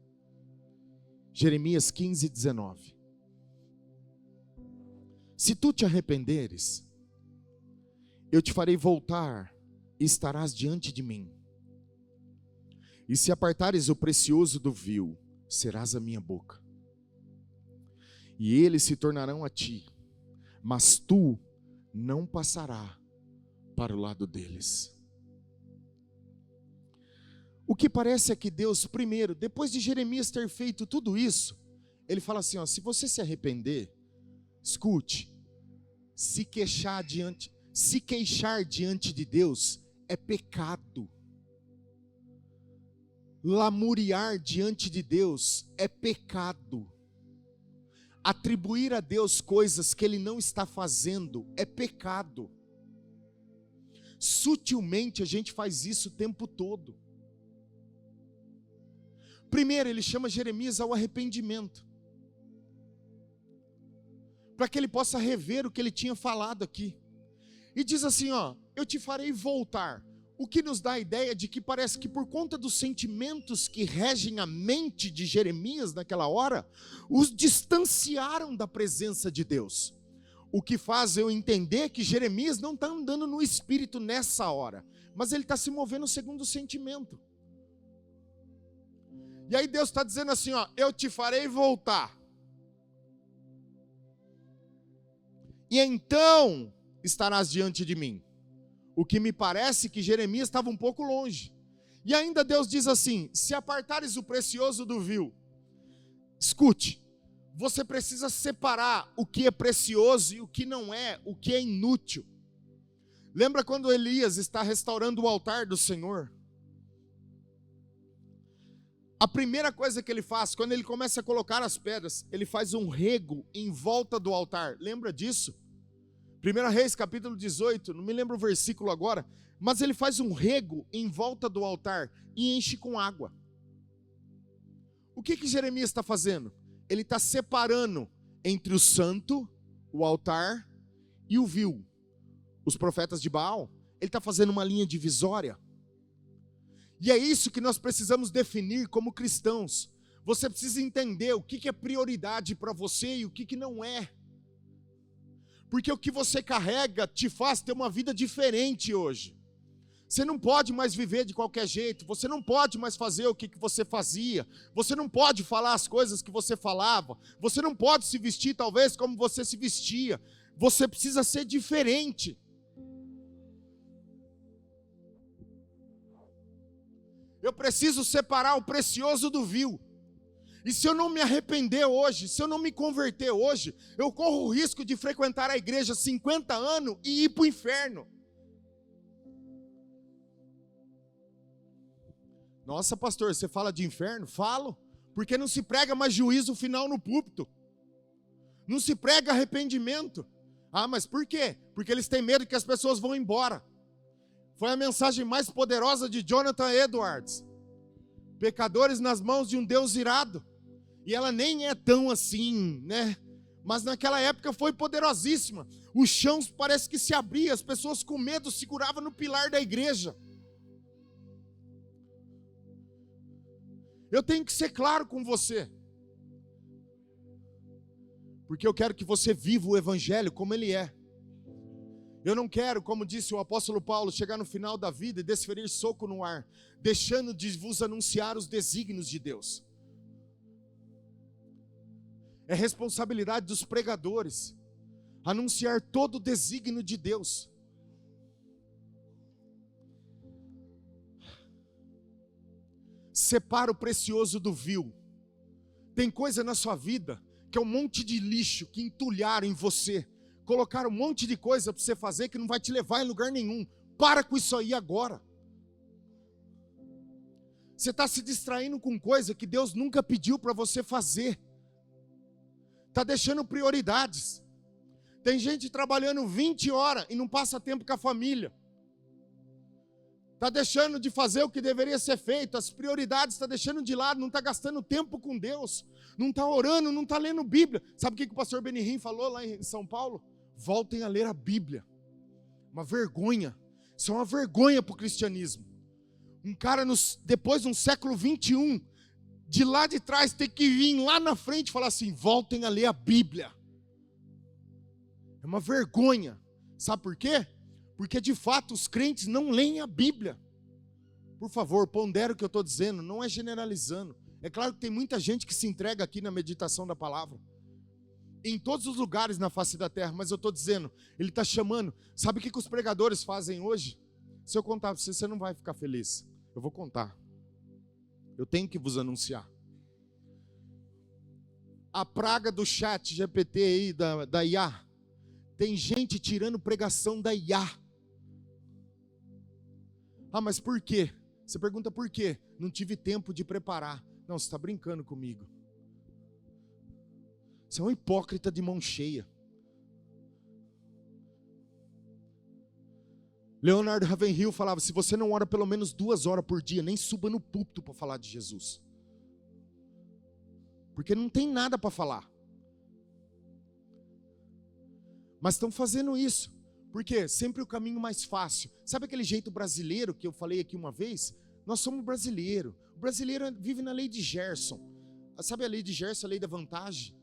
Jeremias 15, 19. Se tu te arrependeres, eu te farei voltar e estarás diante de mim. E se apartares o precioso do vil, serás a minha boca. E eles se tornarão a ti, mas tu não passarás para o lado deles. O que parece é que Deus, primeiro, depois de Jeremias ter feito tudo isso, ele fala assim, ó, se você se arrepender, escute, se queixar diante de Deus é pecado. Lamuriar diante de Deus é pecado. Atribuir a Deus coisas que Ele não está fazendo é pecado. Sutilmente a gente faz isso o tempo todo. Primeiro, ele chama Jeremias ao arrependimento, para que ele possa rever o que ele tinha falado aqui. E diz assim, ó, eu te farei voltar. O que nos dá a ideia de que parece que por conta dos sentimentos que regem a mente de Jeremias naquela hora, os distanciaram da presença de Deus. O que faz eu entender que Jeremias não está andando no espírito nessa hora, mas ele está se movendo segundo o sentimento. E aí Deus está dizendo assim, ó, eu te farei voltar. E então estarás diante de mim. O que me parece que Jeremias estava um pouco longe. E ainda Deus diz assim, se apartares o precioso do vil. Escute, você precisa separar o que é precioso e o que não é, o que é inútil. Lembra quando Elias está restaurando o altar do Senhor? A primeira coisa que ele faz, quando ele começa a colocar as pedras, ele faz um rego em volta do altar. Lembra disso? 1 Reis, capítulo 18, não me lembro o versículo agora, mas ele faz um rego em volta do altar e enche com água. O que Jeremias está fazendo? Ele está separando entre o santo, o altar e o vil. Os profetas de Baal, ele está fazendo uma linha divisória. E é isso que nós precisamos definir como cristãos. Você precisa entender o que é prioridade para você e o que não é. Porque o que você carrega te faz ter uma vida diferente hoje. Você não pode mais viver de qualquer jeito, você não pode mais fazer o que você fazia, você não pode falar as coisas que você falava, você não pode se vestir talvez como você se vestia, você precisa ser diferente. Eu preciso separar o precioso do vil. E se eu não me arrepender hoje, se eu não me converter hoje, eu corro o risco de frequentar a igreja 50 anos e ir para o inferno. Nossa, pastor, você fala de inferno? Falo, porque não se prega mais juízo final no púlpito. Não se prega arrependimento. Ah, mas por quê? Porque eles têm medo que as pessoas vão embora. Foi a mensagem mais poderosa de Jonathan Edwards. Pecadores nas mãos de um Deus irado. E ela nem é tão assim, né? Mas naquela época foi poderosíssima. Os chãos parece que se abriam, as pessoas com medo seguravam no pilar da igreja. Eu tenho que ser claro com você. Porque eu quero que você viva o evangelho como ele é. Eu não quero, como disse o apóstolo Paulo, chegar no final da vida e desferir soco no ar, deixando de vos anunciar os desígnios de Deus. É responsabilidade dos pregadores anunciar todo o desígnio de Deus. Separa o precioso do vil. Tem coisa na sua vida que é um monte de lixo que entulharam em você. Colocaram um monte de coisa para você fazer que não vai te levar em lugar nenhum. Para com isso aí agora. Você está se distraindo com coisa que Deus nunca pediu para você fazer. Está deixando prioridades. Tem gente trabalhando 20 horas e não passa tempo com a família. Está deixando de fazer o que deveria ser feito, as prioridades está deixando de lado, não está gastando tempo com Deus, não está orando, não está lendo Bíblia. Sabe o que o pastor Benihim falou lá em São Paulo? Voltem a ler a Bíblia. Uma vergonha, isso é uma vergonha para o cristianismo. Um cara depois de um século 21, de lá de trás tem que vir lá na frente e falar assim, voltem a ler a Bíblia. É uma vergonha, sabe por quê? Porque de fato os crentes não leem a Bíblia. Por favor, pondera o que eu estou dizendo, não é generalizando. É claro que tem muita gente que se entrega aqui na meditação da palavra. Em todos os lugares na face da terra, mas eu estou dizendo, ele está chamando. Sabe o que os pregadores fazem hoje? Se eu contar para você, você não vai ficar feliz. Eu vou contar. Eu tenho que vos anunciar. A praga do chat GPT aí, da IA. Tem gente tirando pregação da IA. Ah, mas por quê? Você pergunta por quê? Não tive tempo de preparar. Não, você está brincando comigo. Você é um hipócrita de mão cheia. Leonard Ravenhill falava, se você não ora pelo menos 2 horas por dia, nem suba no púlpito para falar de Jesus. Porque não tem nada para falar. Mas estão fazendo isso. Porque sempre o caminho mais fácil. Sabe aquele jeito brasileiro que eu falei aqui uma vez? Nós somos brasileiros. O brasileiro vive na lei de Gerson. Sabe a lei de Gerson, a lei da vantagem?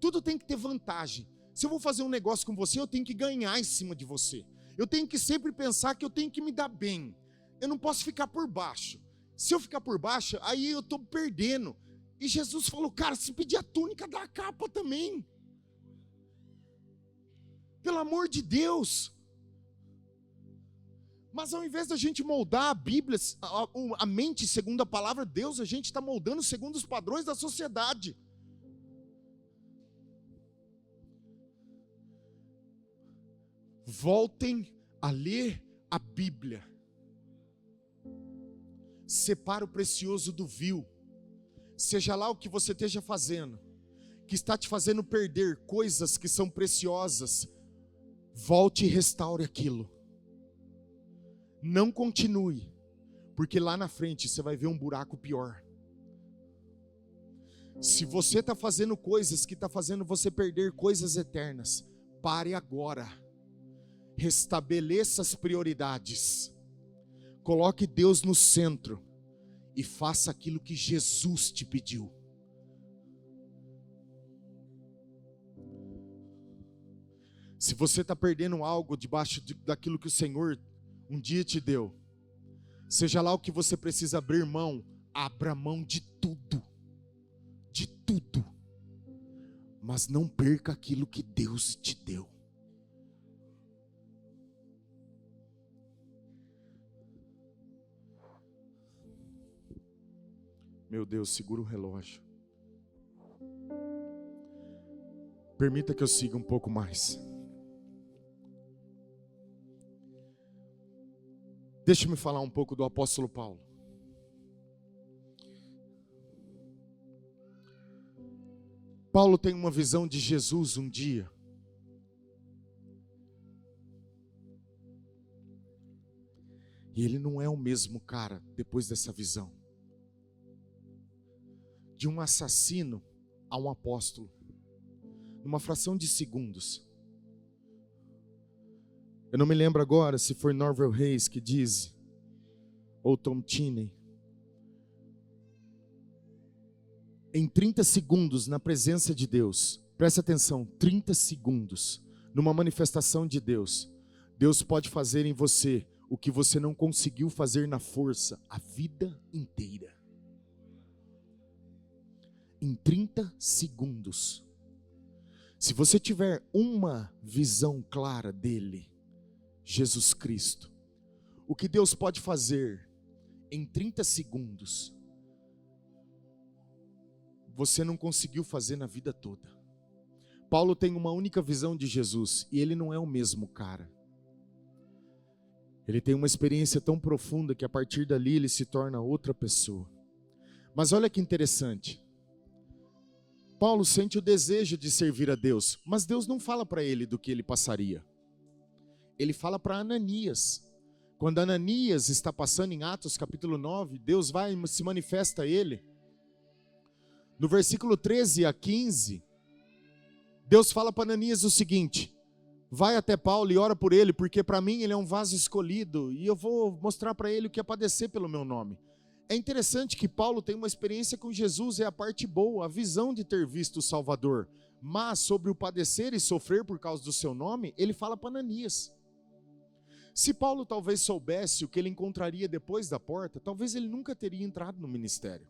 Tudo tem que ter vantagem. Se eu vou fazer um negócio com você, eu tenho que ganhar em cima de você. Eu tenho que sempre pensar que eu tenho que me dar bem. Eu não posso ficar por baixo. Se eu ficar por baixo, aí eu estou perdendo. E Jesus falou, cara, se pedir a túnica, dá a capa também. Pelo amor de Deus. Mas ao invés da gente moldar a Bíblia, a mente segundo a palavra de Deus, a gente está moldando segundo os padrões da sociedade. Voltem a ler a Bíblia. Separa o precioso do vil. Seja lá o que você esteja fazendo, que está te fazendo perder coisas que são preciosas, volte e restaure aquilo. Não continue, porque lá na frente você vai ver um buraco pior. Se você está fazendo coisas que está fazendo você perder coisas eternas, pare agora. Restabeleça as prioridades. Coloque Deus no centro e faça aquilo que Jesus te pediu. Se você está perdendo algo debaixo daquilo que o Senhor um dia te deu, Seja lá o que você precisa abrir mão, abra mão de tudo. De tudo. Mas não perca aquilo que Deus te deu. Meu Deus, segura o relógio. Permita que eu siga um pouco mais. Deixa-me falar um pouco do apóstolo Paulo. Paulo tem uma visão de Jesus um dia. E ele não é o mesmo cara depois dessa visão. De um assassino a um apóstolo. Numa fração de segundos. Eu não me lembro agora se foi Norvel Reis que diz, ou Tom Cheney. Em 30 segundos, na presença de Deus, presta atenção, 30 segundos, numa manifestação de Deus, Deus pode fazer em você o que você não conseguiu fazer na força a vida inteira. Em 30 segundos. Se você tiver uma visão clara dele, Jesus Cristo, o que Deus pode fazer em 30 segundos, você não conseguiu fazer na vida toda. Paulo tem uma única visão de Jesus e ele não é o mesmo cara. Ele tem uma experiência tão profunda que a partir dali ele se torna outra pessoa. Mas olha que interessante. Paulo sente o desejo de servir a Deus, mas Deus não fala para ele do que ele passaria. Ele fala para Ananias. Quando Ananias está passando em Atos capítulo 9, Deus vai e se manifesta a ele. No versículo 13 a 15, Deus fala para Ananias o seguinte: vai até Paulo e ora por ele, porque para mim ele é um vaso escolhido, e eu vou mostrar para ele o que é padecer pelo meu nome. É interessante que Paulo tem uma experiência com Jesus, é a parte boa, a visão de ter visto o Salvador. Mas sobre o padecer e sofrer por causa do seu nome, ele fala para Ananias. Se Paulo talvez soubesse o que ele encontraria depois da porta, talvez ele nunca teria entrado no ministério.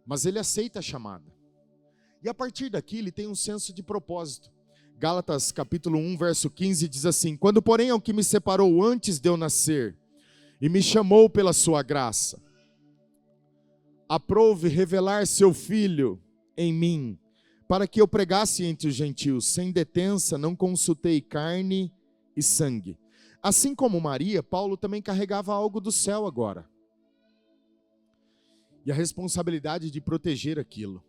Mas ele aceita a chamada. E a partir daqui ele tem um senso de propósito. Gálatas capítulo 1, verso 15 diz assim: quando porém ao que me separou antes de eu nascer, e me chamou pela sua graça, aprouve revelar seu Filho em mim, para que eu pregasse entre os gentios, sem detença, não consultei carne e sangue. Assim como Maria, Paulo também carregava algo do céu agora. E a responsabilidade de proteger aquilo.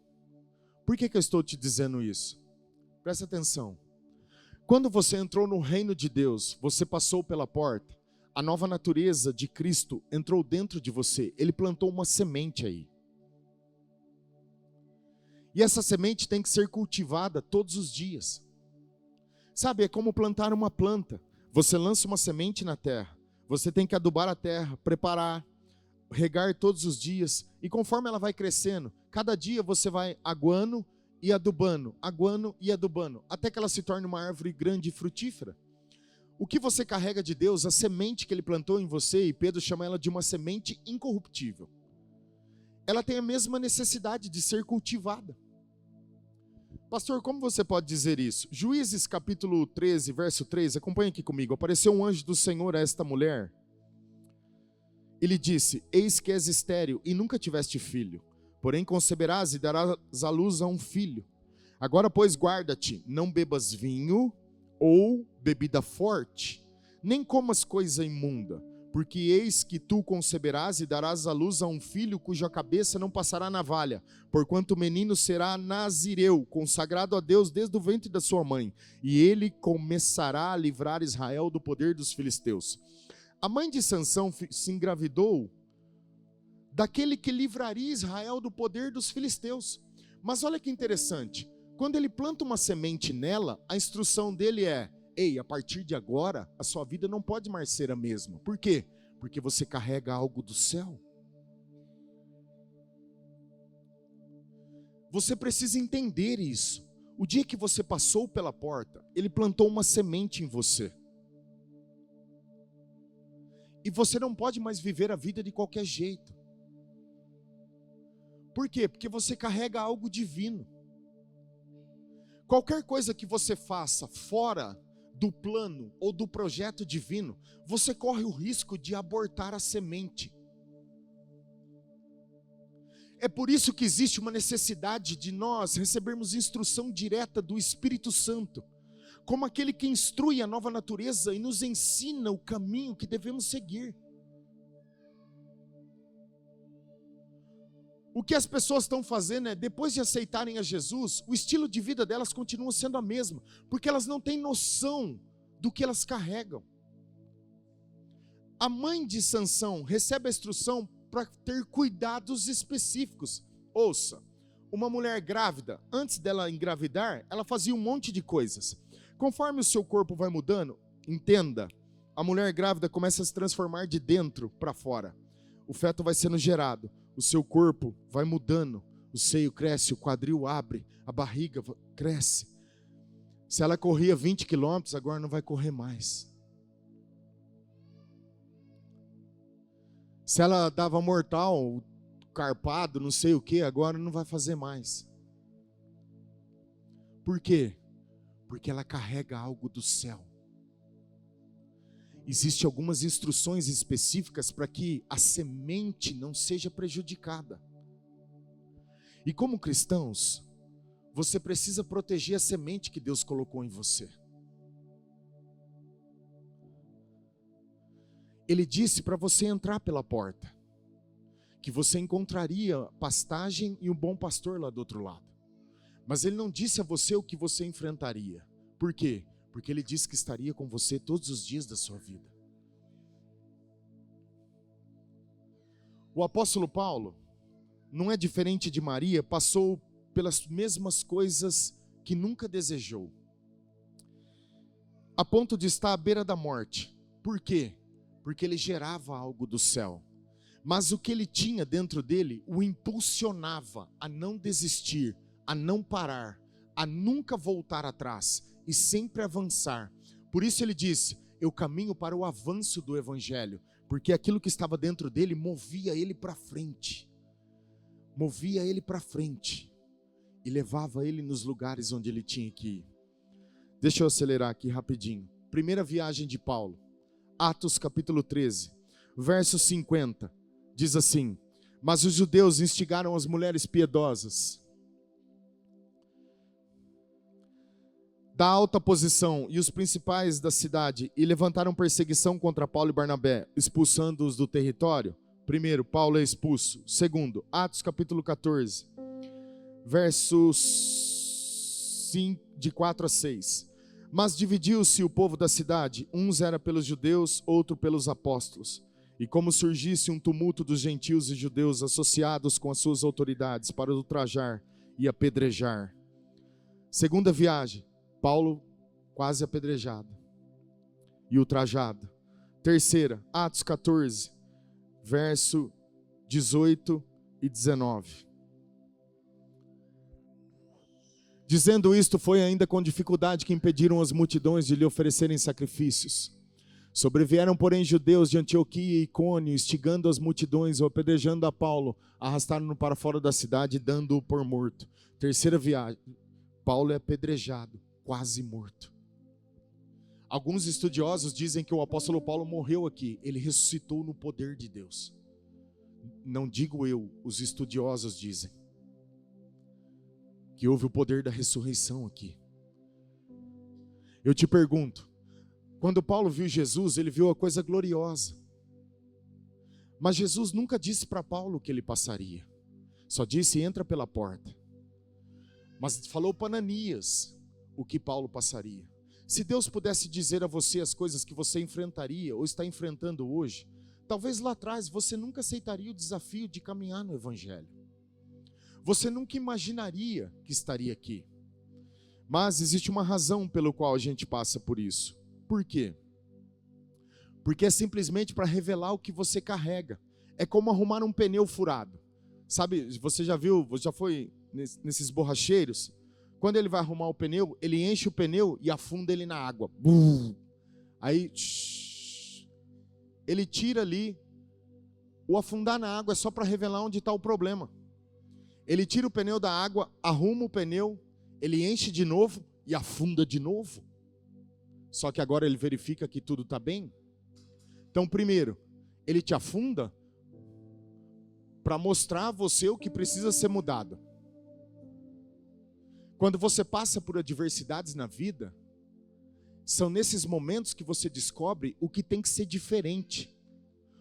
Por que eu estou te dizendo isso? Presta atenção. Quando você entrou no reino de Deus, você passou pela porta, a nova natureza de Cristo entrou dentro de você, ele plantou uma semente aí. E essa semente tem que ser cultivada todos os dias. Sabe, é como plantar uma planta. Você lança uma semente na terra, você tem que adubar a terra, preparar, regar todos os dias, e conforme ela vai crescendo, cada dia você vai aguando e adubando, até que ela se torne uma árvore grande e frutífera. O que você carrega de Deus, a semente que ele plantou em você, e Pedro chama ela de uma semente incorruptível, ela tem a mesma necessidade de ser cultivada. Pastor, como você pode dizer isso? Juízes capítulo 13, verso 3, acompanha aqui comigo. Apareceu um anjo do Senhor a esta mulher. Ele disse: eis que és estéril e nunca tiveste filho, porém conceberás e darás à luz a um filho. Agora, pois, guarda-te, não bebas vinho ou bebida forte, nem comas coisa imunda, porque eis que tu conceberás e darás à luz a um filho cuja cabeça não passará navalha, porquanto o menino será nazireu, consagrado a Deus desde o ventre da sua mãe, e ele começará a livrar Israel do poder dos filisteus. A mãe de Sansão se engravidou daquele que livraria Israel do poder dos filisteus. Mas olha que interessante, quando ele planta uma semente nela, a instrução dele é: ei, a partir de agora, a sua vida não pode mais ser a mesma. Por quê? Porque você carrega algo do céu. Você precisa entender isso. O dia que você passou pela porta, ele plantou uma semente em você. E você não pode mais viver a vida de qualquer jeito. Por quê? Porque você carrega algo divino. Qualquer coisa que você faça fora do plano ou do projeto divino, você corre o risco de abortar a semente. É por isso que existe uma necessidade de nós recebermos instrução direta do Espírito Santo, como aquele que instrui a nova natureza e nos ensina o caminho que devemos seguir. O que as pessoas estão fazendo é, depois de aceitarem a Jesus, o estilo de vida delas continua sendo a mesma, porque elas não têm noção do que elas carregam. A mãe de Sansão recebe a instrução para ter cuidados específicos. Ouça, uma mulher grávida, antes dela engravidar, ela fazia um monte de coisas. Conforme o seu corpo vai mudando, entenda, a mulher grávida começa a se transformar de dentro para fora. O feto vai sendo gerado, o seu corpo vai mudando, o seio cresce, o quadril abre, a barriga cresce. Se ela corria 20 quilômetros, agora não vai correr mais. Se ela dava mortal, carpado, não sei o que, agora não vai fazer mais. Por quê? Porque ela carrega algo do céu. Existem algumas instruções específicas para que a semente não seja prejudicada. E como cristãos, você precisa proteger a semente que Deus colocou em você. Ele disse para você entrar pela porta, que você encontraria pastagem e um bom pastor lá do outro lado. Mas ele não disse a você o que você enfrentaria. Por quê? Porque ele disse que estaria com você todos os dias da sua vida. O apóstolo Paulo, não é diferente de Maria, passou pelas mesmas coisas que nunca desejou, a ponto de estar à beira da morte. Por quê? Porque ele gerava algo do céu, mas o que ele tinha dentro dele o impulsionava a não desistir, a não parar, a nunca voltar atrás e sempre avançar. Por isso ele disse: eu caminho para o avanço do evangelho, porque aquilo que estava dentro dele movia ele para frente, e levava ele nos lugares onde ele tinha que ir. Deixa eu acelerar aqui rapidinho. Primeira viagem de Paulo, Atos capítulo 13, verso 50, diz assim: mas os judeus instigaram as mulheres piedosas da alta posição e os principais da cidade e levantaram perseguição contra Paulo e Barnabé, expulsando-os do território. Primeiro, Paulo é expulso. Segundo, Atos capítulo 14, versos 5, de 4 a 6. Mas dividiu-se o povo da cidade, uns era pelos judeus, outro pelos apóstolos. E como surgisse um tumulto dos gentios e judeus associados com as suas autoridades para ultrajar e apedrejar. Segunda viagem, Paulo quase apedrejado e ultrajado. Terceira, Atos 14, verso 18 e 19. Dizendo isto, foi ainda com dificuldade que impediram as multidões de lhe oferecerem sacrifícios. Sobrevieram, porém, judeus de Antioquia e Icônio, instigando as multidões, ou apedrejando a Paulo, arrastaram-no para fora da cidade, dando-o por morto. Terceira viagem, Paulo é apedrejado, quase morto. Alguns estudiosos dizem que o apóstolo Paulo morreu aqui, ele ressuscitou no poder de Deus. Não digo eu, os estudiosos dizem que houve o poder da ressurreição aqui. Eu te pergunto, quando Paulo viu Jesus, ele viu a coisa gloriosa. Mas Jesus nunca disse para Paulo que ele passaria. Só disse: entra pela porta. Mas falou para Ananias o que Paulo passaria. Se Deus pudesse dizer a você as coisas que você enfrentaria ou está enfrentando hoje, talvez lá atrás você nunca aceitaria o desafio de caminhar no evangelho. Você nunca imaginaria que estaria aqui. Mas existe uma razão pelo qual a gente passa por isso. Por quê? Porque é simplesmente para revelar o que você carrega. É como arrumar um pneu furado. Sabe, você já viu, você já foi nesses borracheiros? Quando ele vai arrumar o pneu, ele enche o pneu e afunda ele na água. Aí, ele tira ali, o afundar na água é só para revelar onde está o problema. Ele tira o pneu da água, arruma o pneu, ele enche de novo e afunda de novo. Só que agora ele verifica que tudo está bem. Então, primeiro, ele te afunda para mostrar a você o que precisa ser mudado. Quando você passa por adversidades na vida, são nesses momentos que você descobre o que tem que ser diferente,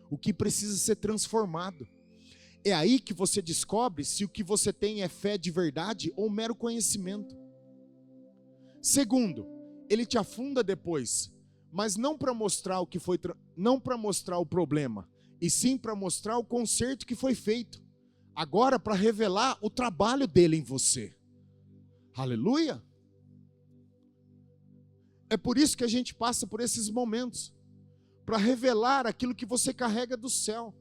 o que precisa ser transformado. É aí que você descobre se o que você tem é fé de verdade ou mero conhecimento. Segundo, ele te afunda depois, mas não para mostrar o que foi, não para mostrar o problema, e sim para mostrar o conserto que foi feito. Agora para revelar o trabalho dele em você. Aleluia! É por isso que a gente passa por esses momentos, para revelar aquilo que você carrega do céu.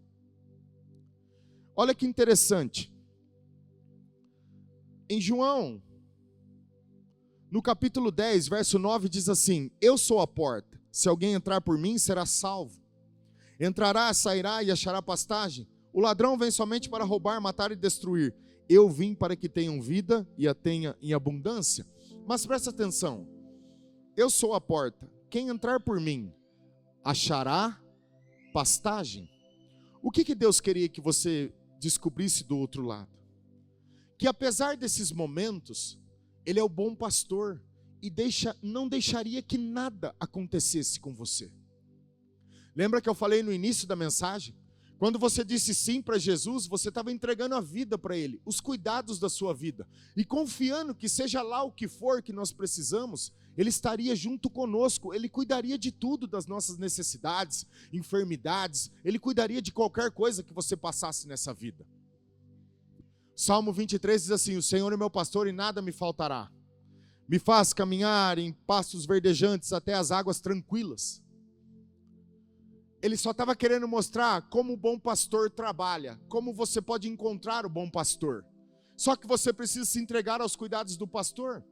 Olha que interessante. Em João, no capítulo 10, verso 9, diz assim: eu sou a porta, se alguém entrar por mim, será salvo. Entrará, sairá e achará pastagem. O ladrão vem somente para roubar, matar e destruir. Eu vim para que tenham vida e a tenha em abundância. Mas presta atenção, eu sou a porta, quem entrar por mim, achará pastagem. O que Deus queria que você descobrisse do outro lado? Que apesar desses momentos, Ele é o bom pastor e não deixaria que nada acontecesse com você. Lembra que eu falei no início da mensagem? Quando você disse sim para Jesus, você estava entregando a vida para Ele, os cuidados da sua vida, e confiando que seja lá o que for que nós precisamos, Ele estaria junto conosco, Ele cuidaria de tudo, das nossas necessidades, enfermidades, Ele cuidaria de qualquer coisa que você passasse nessa vida. Salmo 23 diz assim: o Senhor é meu pastor e nada me faltará. Me faz caminhar em pastos verdejantes até as águas tranquilas. Ele só estava querendo mostrar como o bom pastor trabalha, como você pode encontrar o bom pastor. Só que você precisa se entregar aos cuidados do pastor.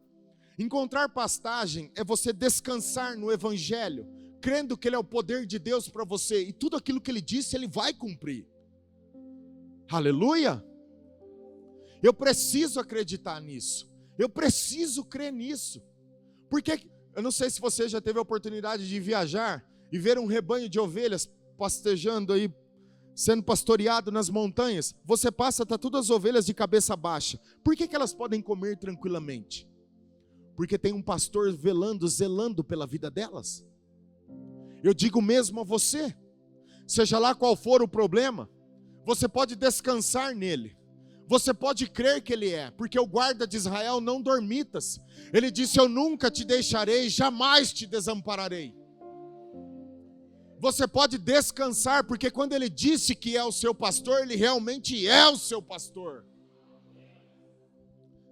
Encontrar pastagem é você descansar no Evangelho, crendo que Ele é o poder de Deus para você, e tudo aquilo que Ele disse, Ele vai cumprir. Aleluia! Eu preciso acreditar nisso, eu preciso crer nisso, porque eu não sei se você já teve a oportunidade de viajar e ver um rebanho de ovelhas pastejando aí, sendo pastoreado nas montanhas. Você passa, está todas as ovelhas de cabeça baixa. Por que elas podem comer tranquilamente? Porque tem um pastor velando, zelando pela vida delas. Eu digo mesmo a você, seja lá qual for o problema, você pode descansar nele. Você pode crer que Ele é, porque o guarda de Israel não dormitas. Ele disse: eu nunca te deixarei, jamais te desampararei. Você pode descansar, porque quando Ele disse que é o seu pastor, Ele realmente é o seu pastor.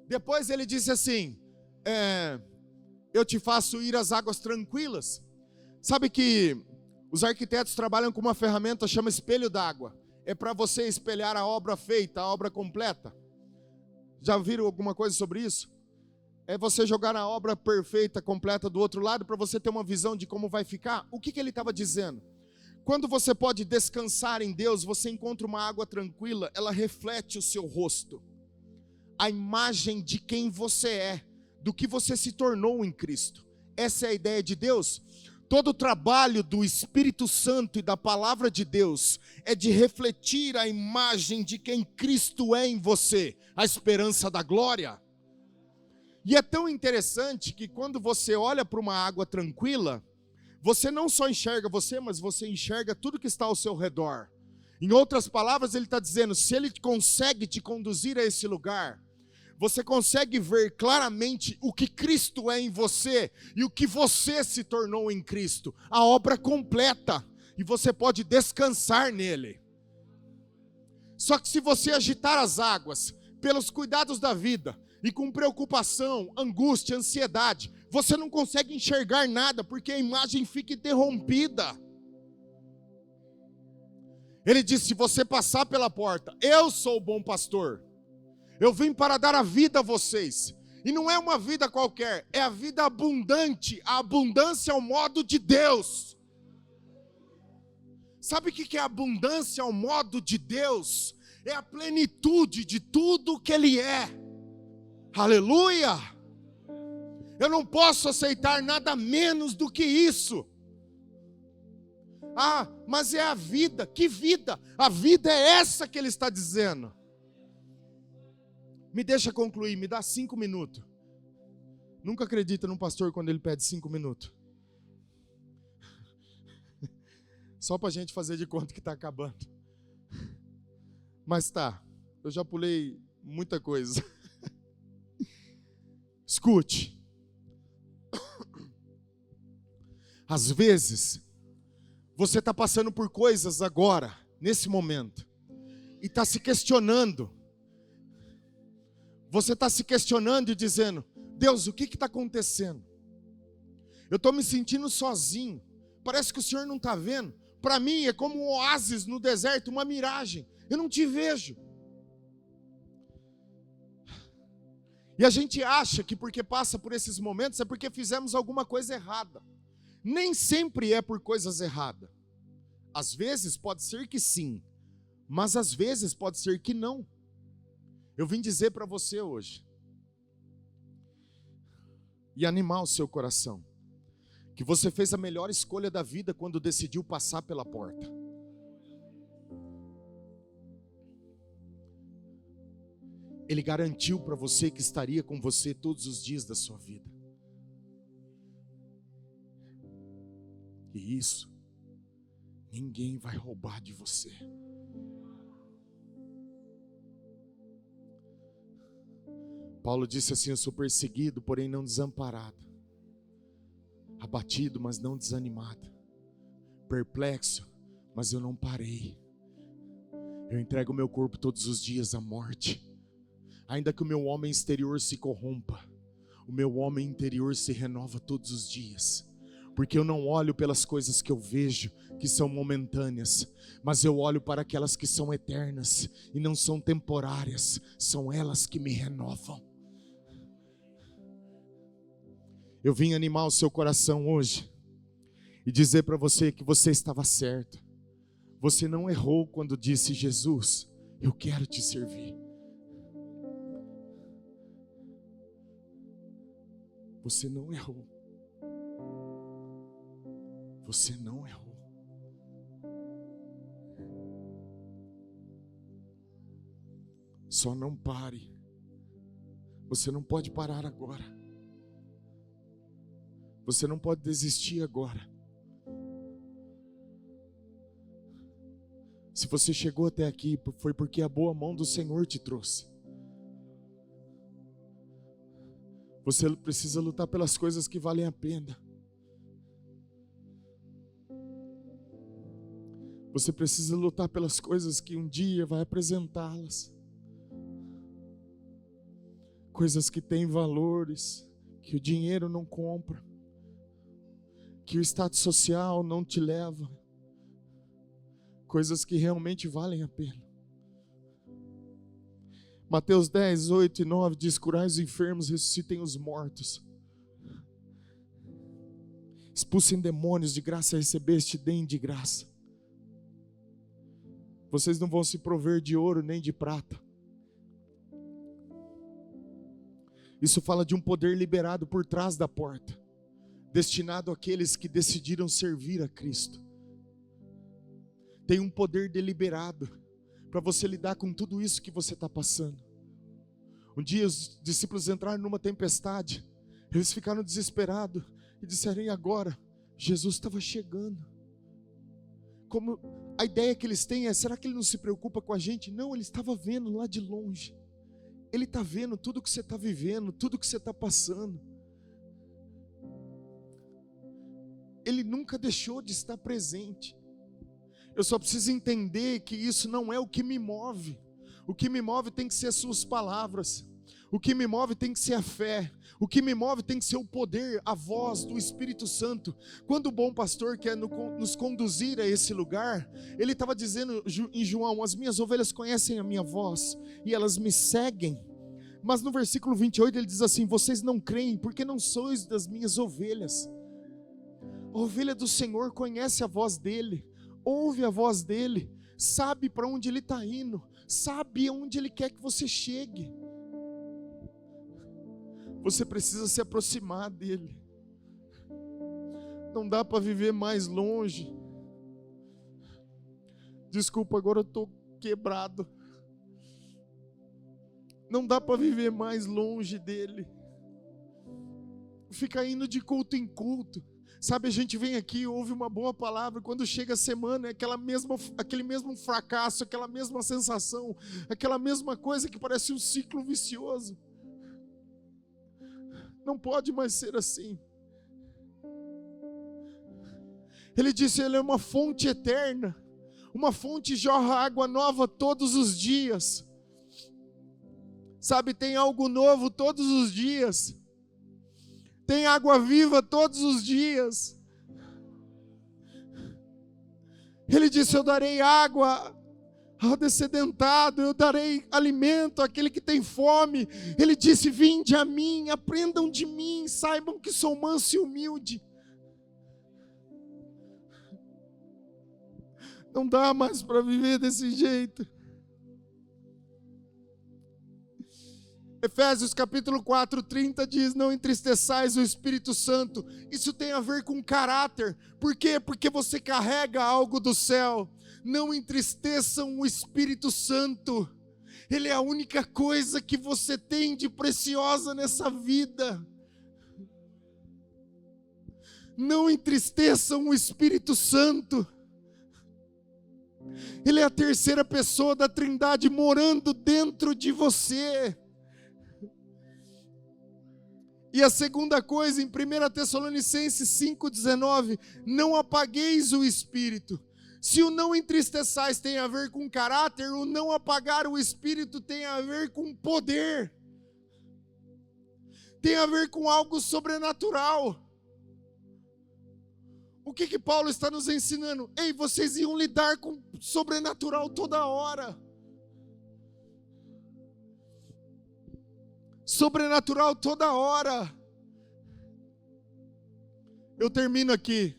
Depois Ele disse assim: eu te faço ir às águas tranquilas. Sabe que os arquitetos trabalham com uma ferramenta chamada espelho d'água. É para você espelhar a obra feita, a obra completa. Já viram alguma coisa sobre isso? É você jogar a obra perfeita, completa do outro lado, para você ter uma visão de como vai ficar. O que ele estava dizendo? Quando você pode descansar em Deus, você encontra uma água tranquila, ela reflete o seu rosto. A imagem de quem você é, do que você se tornou em Cristo. Essa é a ideia de Deus. Todo o trabalho do Espírito Santo e da Palavra de Deus é de refletir a imagem de quem Cristo é em você, a esperança da glória. E é tão interessante que quando você olha para uma água tranquila, você não só enxerga você, mas você enxerga tudo que está ao seu redor. Em outras palavras, ele está dizendo, se ele consegue te conduzir a esse lugar, você consegue ver claramente o que Cristo é em você e o que você se tornou em Cristo, a obra completa, e você pode descansar nele. Só que se você agitar as águas pelos cuidados da vida e com preocupação, angústia, ansiedade, você não consegue enxergar nada, porque a imagem fica interrompida. Ele disse, se você passar pela porta, eu sou o bom pastor. Eu vim para dar a vida a vocês. E não é uma vida qualquer, é a vida abundante. A abundância é o modo de Deus. Sabe o que é abundância ao modo de Deus? É a plenitude de tudo que Ele é. Aleluia! Eu não posso aceitar nada menos do que isso. Ah, mas é a vida. Que vida? A vida é essa que Ele está dizendo. Me deixa concluir, me dá 5 minutos. Nunca acredita num pastor quando ele pede 5 minutos. Só para a gente fazer de conta que está acabando. Mas tá, eu já pulei muita coisa. Escute. Às vezes, você está passando por coisas agora, nesse momento, e está se questionando. Você está se questionando e dizendo: Deus, o que está acontecendo? Eu estou me sentindo sozinho. Parece que o Senhor não está vendo. Para mim é como um oásis no deserto, uma miragem. Eu não te vejo. E a gente acha que porque passa por esses momentos é porque fizemos alguma coisa errada. Nem sempre é por coisas erradas. Às vezes pode ser que sim, mas às vezes pode ser que não. Eu vim dizer para você hoje, e animar o seu coração, que você fez a melhor escolha da vida quando decidiu passar pela porta. Ele garantiu para você que estaria com você todos os dias da sua vida. E isso, ninguém vai roubar de você. Paulo disse assim: eu sou perseguido, porém não desamparado. Abatido, mas não desanimado. Perplexo, mas eu não parei. Eu entrego o meu corpo todos os dias à morte. Ainda que o meu homem exterior se corrompa, o meu homem interior se renova todos os dias. Porque eu não olho pelas coisas que eu vejo, que são momentâneas, mas eu olho para aquelas que são eternas e não são temporárias, são elas que me renovam. Eu vim animar o seu coração hoje e dizer para você que você estava certo. Você não errou quando disse: Jesus, eu quero te servir. Você não errou. Você não errou. Só não pare. Você não pode parar agora. Você não pode desistir agora. Se você chegou até aqui, foi porque a boa mão do Senhor te trouxe. Você precisa lutar pelas coisas que valem a pena. Você precisa lutar pelas coisas que um dia vai apresentá-las. Coisas que têm valores, que o dinheiro não compra, que o status social não te leva. Coisas que realmente valem a pena. Mateus 10, 8 e 9 diz: curai os enfermos, ressuscitem os mortos. Expulsem demônios, de graça recebeste, deem de graça. Vocês não vão se prover de ouro nem de prata. Isso fala de um poder liberado por trás da porta, destinado àqueles que decidiram servir a Cristo. Tem um poder deliberado para você lidar com tudo isso que você está passando. Um dia os discípulos entraram numa tempestade, eles ficaram desesperados e disseram: e agora? Jesus estava chegando. Como a ideia que eles têm é: será que ele não se preocupa com a gente? Não, ele estava vendo lá de longe. Ele está vendo tudo que você está vivendo, tudo que você está passando. Ele nunca deixou de estar presente. Eu só preciso entender que isso não é o que me move. O que me move tem que ser as suas palavras. O que me move tem que ser a fé. O que me move tem que ser o poder, a voz do Espírito Santo. Quando o bom pastor quer nos conduzir a esse lugar, ele estava dizendo em João: as minhas ovelhas conhecem a minha voz e elas me seguem. Mas no versículo 28 ele diz assim: vocês não creem porque não sois das minhas ovelhas. A ovelha do Senhor conhece a voz dele. ouve a voz dele, sabe para onde ele está indo, sabe onde ele quer que você chegue. Você precisa se aproximar dele. Não dá para viver mais longe. Desculpa, agora eu estou quebrado. Não dá para viver mais longe dele. Fica indo de culto em culto. Sabe, a gente vem aqui, ouve uma boa palavra, quando chega a semana é aquele mesmo fracasso, aquela mesma sensação, aquela mesma coisa que parece um ciclo vicioso. Não pode mais ser assim. Ele disse, ele é uma fonte eterna, uma fonte jorra água nova todos os dias. Sabe, tem algo novo todos os dias. Tem água viva todos os dias. Ele disse, eu darei água ao descedentado, eu darei alimento àquele que tem fome. Ele disse, vinde a mim, aprendam de mim, saibam que sou manso e humilde. Não dá mais para viver desse jeito. Efésios capítulo 4, 30 diz, não entristeçais o Espírito Santo. Isso tem a ver com caráter. Por quê? Porque você carrega algo do céu. Não entristeçam o Espírito Santo. Ele é a única coisa que você tem de preciosa nessa vida. Não entristeçam o Espírito Santo. Ele é a terceira pessoa da Trindade morando dentro de você. E a segunda coisa, em 1 Tessalonicenses 5,19, não apagueis o Espírito. Se o não entristeçais tem a ver com caráter, o não apagar o Espírito tem a ver com poder. Tem a ver com algo sobrenatural. O que Paulo está nos ensinando? Ei, vocês iam lidar com sobrenatural toda hora. Sobrenatural toda hora. Eu termino aqui.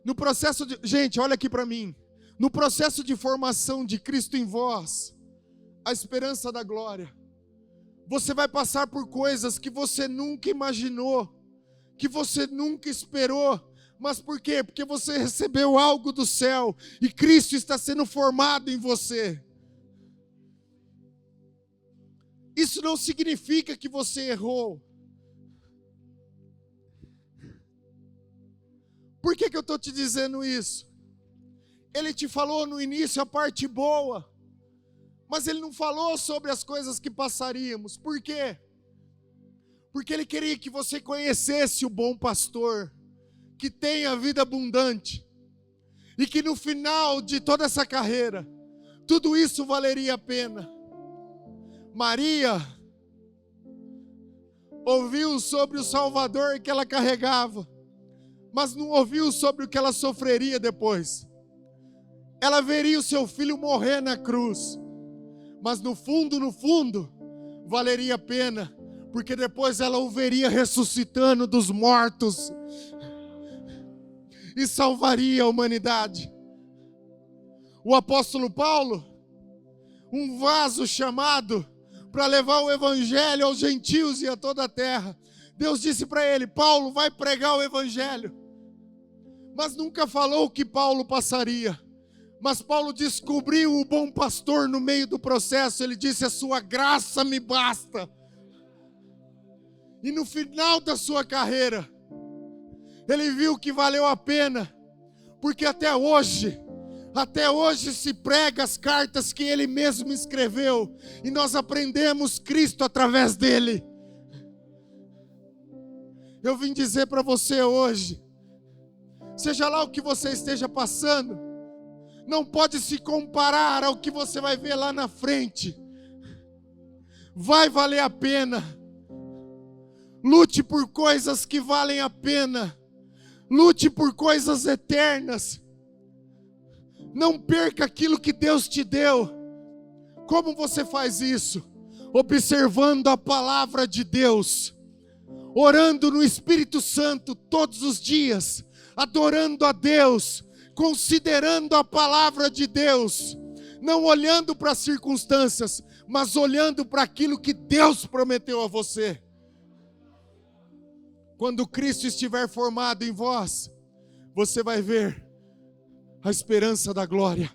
No processo de... Gente, olha aqui para mim. No processo de formação de Cristo em vós, a esperança da glória, você vai passar por coisas que você nunca imaginou, que você nunca esperou. Mas por quê? Porque você recebeu algo do céu e Cristo está sendo formado em você. Isso não significa que você errou. Por que eu estou te dizendo isso? Ele te falou no início a parte boa, mas ele não falou sobre as coisas que passaríamos. Por quê? Porque ele queria que você conhecesse o bom pastor, que tem a vida abundante, e que no final de toda essa carreira, tudo isso valeria a pena. Maria ouviu sobre o Salvador que ela carregava, mas não ouviu sobre o que ela sofreria depois. Ela veria o seu filho morrer na cruz, mas no fundo, valeria a pena, porque depois ela o veria ressuscitando dos mortos e salvaria a humanidade. O apóstolo Paulo, um vaso chamado para levar o evangelho aos gentios e a toda a terra. Deus disse para ele, Paulo, vai pregar o evangelho. Mas nunca falou que Paulo passaria. Mas Paulo descobriu o bom pastor no meio do processo. Ele disse, a sua graça me basta. E no final da sua carreira, ele viu que valeu a pena. Porque até hoje se prega as cartas que ele mesmo escreveu, e nós aprendemos Cristo através dele. Eu vim dizer para você hoje, seja lá o que você esteja passando, não pode se comparar ao que você vai ver lá na frente. Vai valer a pena. Lute por coisas que valem a pena. Lute por coisas eternas. Não perca aquilo que Deus te deu. Como você faz isso? Observando a palavra de Deus, orando no Espírito Santo todos os dias, adorando a Deus, considerando a palavra de Deus, não olhando para as circunstâncias, mas olhando para aquilo que Deus prometeu a você. Quando Cristo estiver formado em vós, você vai ver a esperança da glória.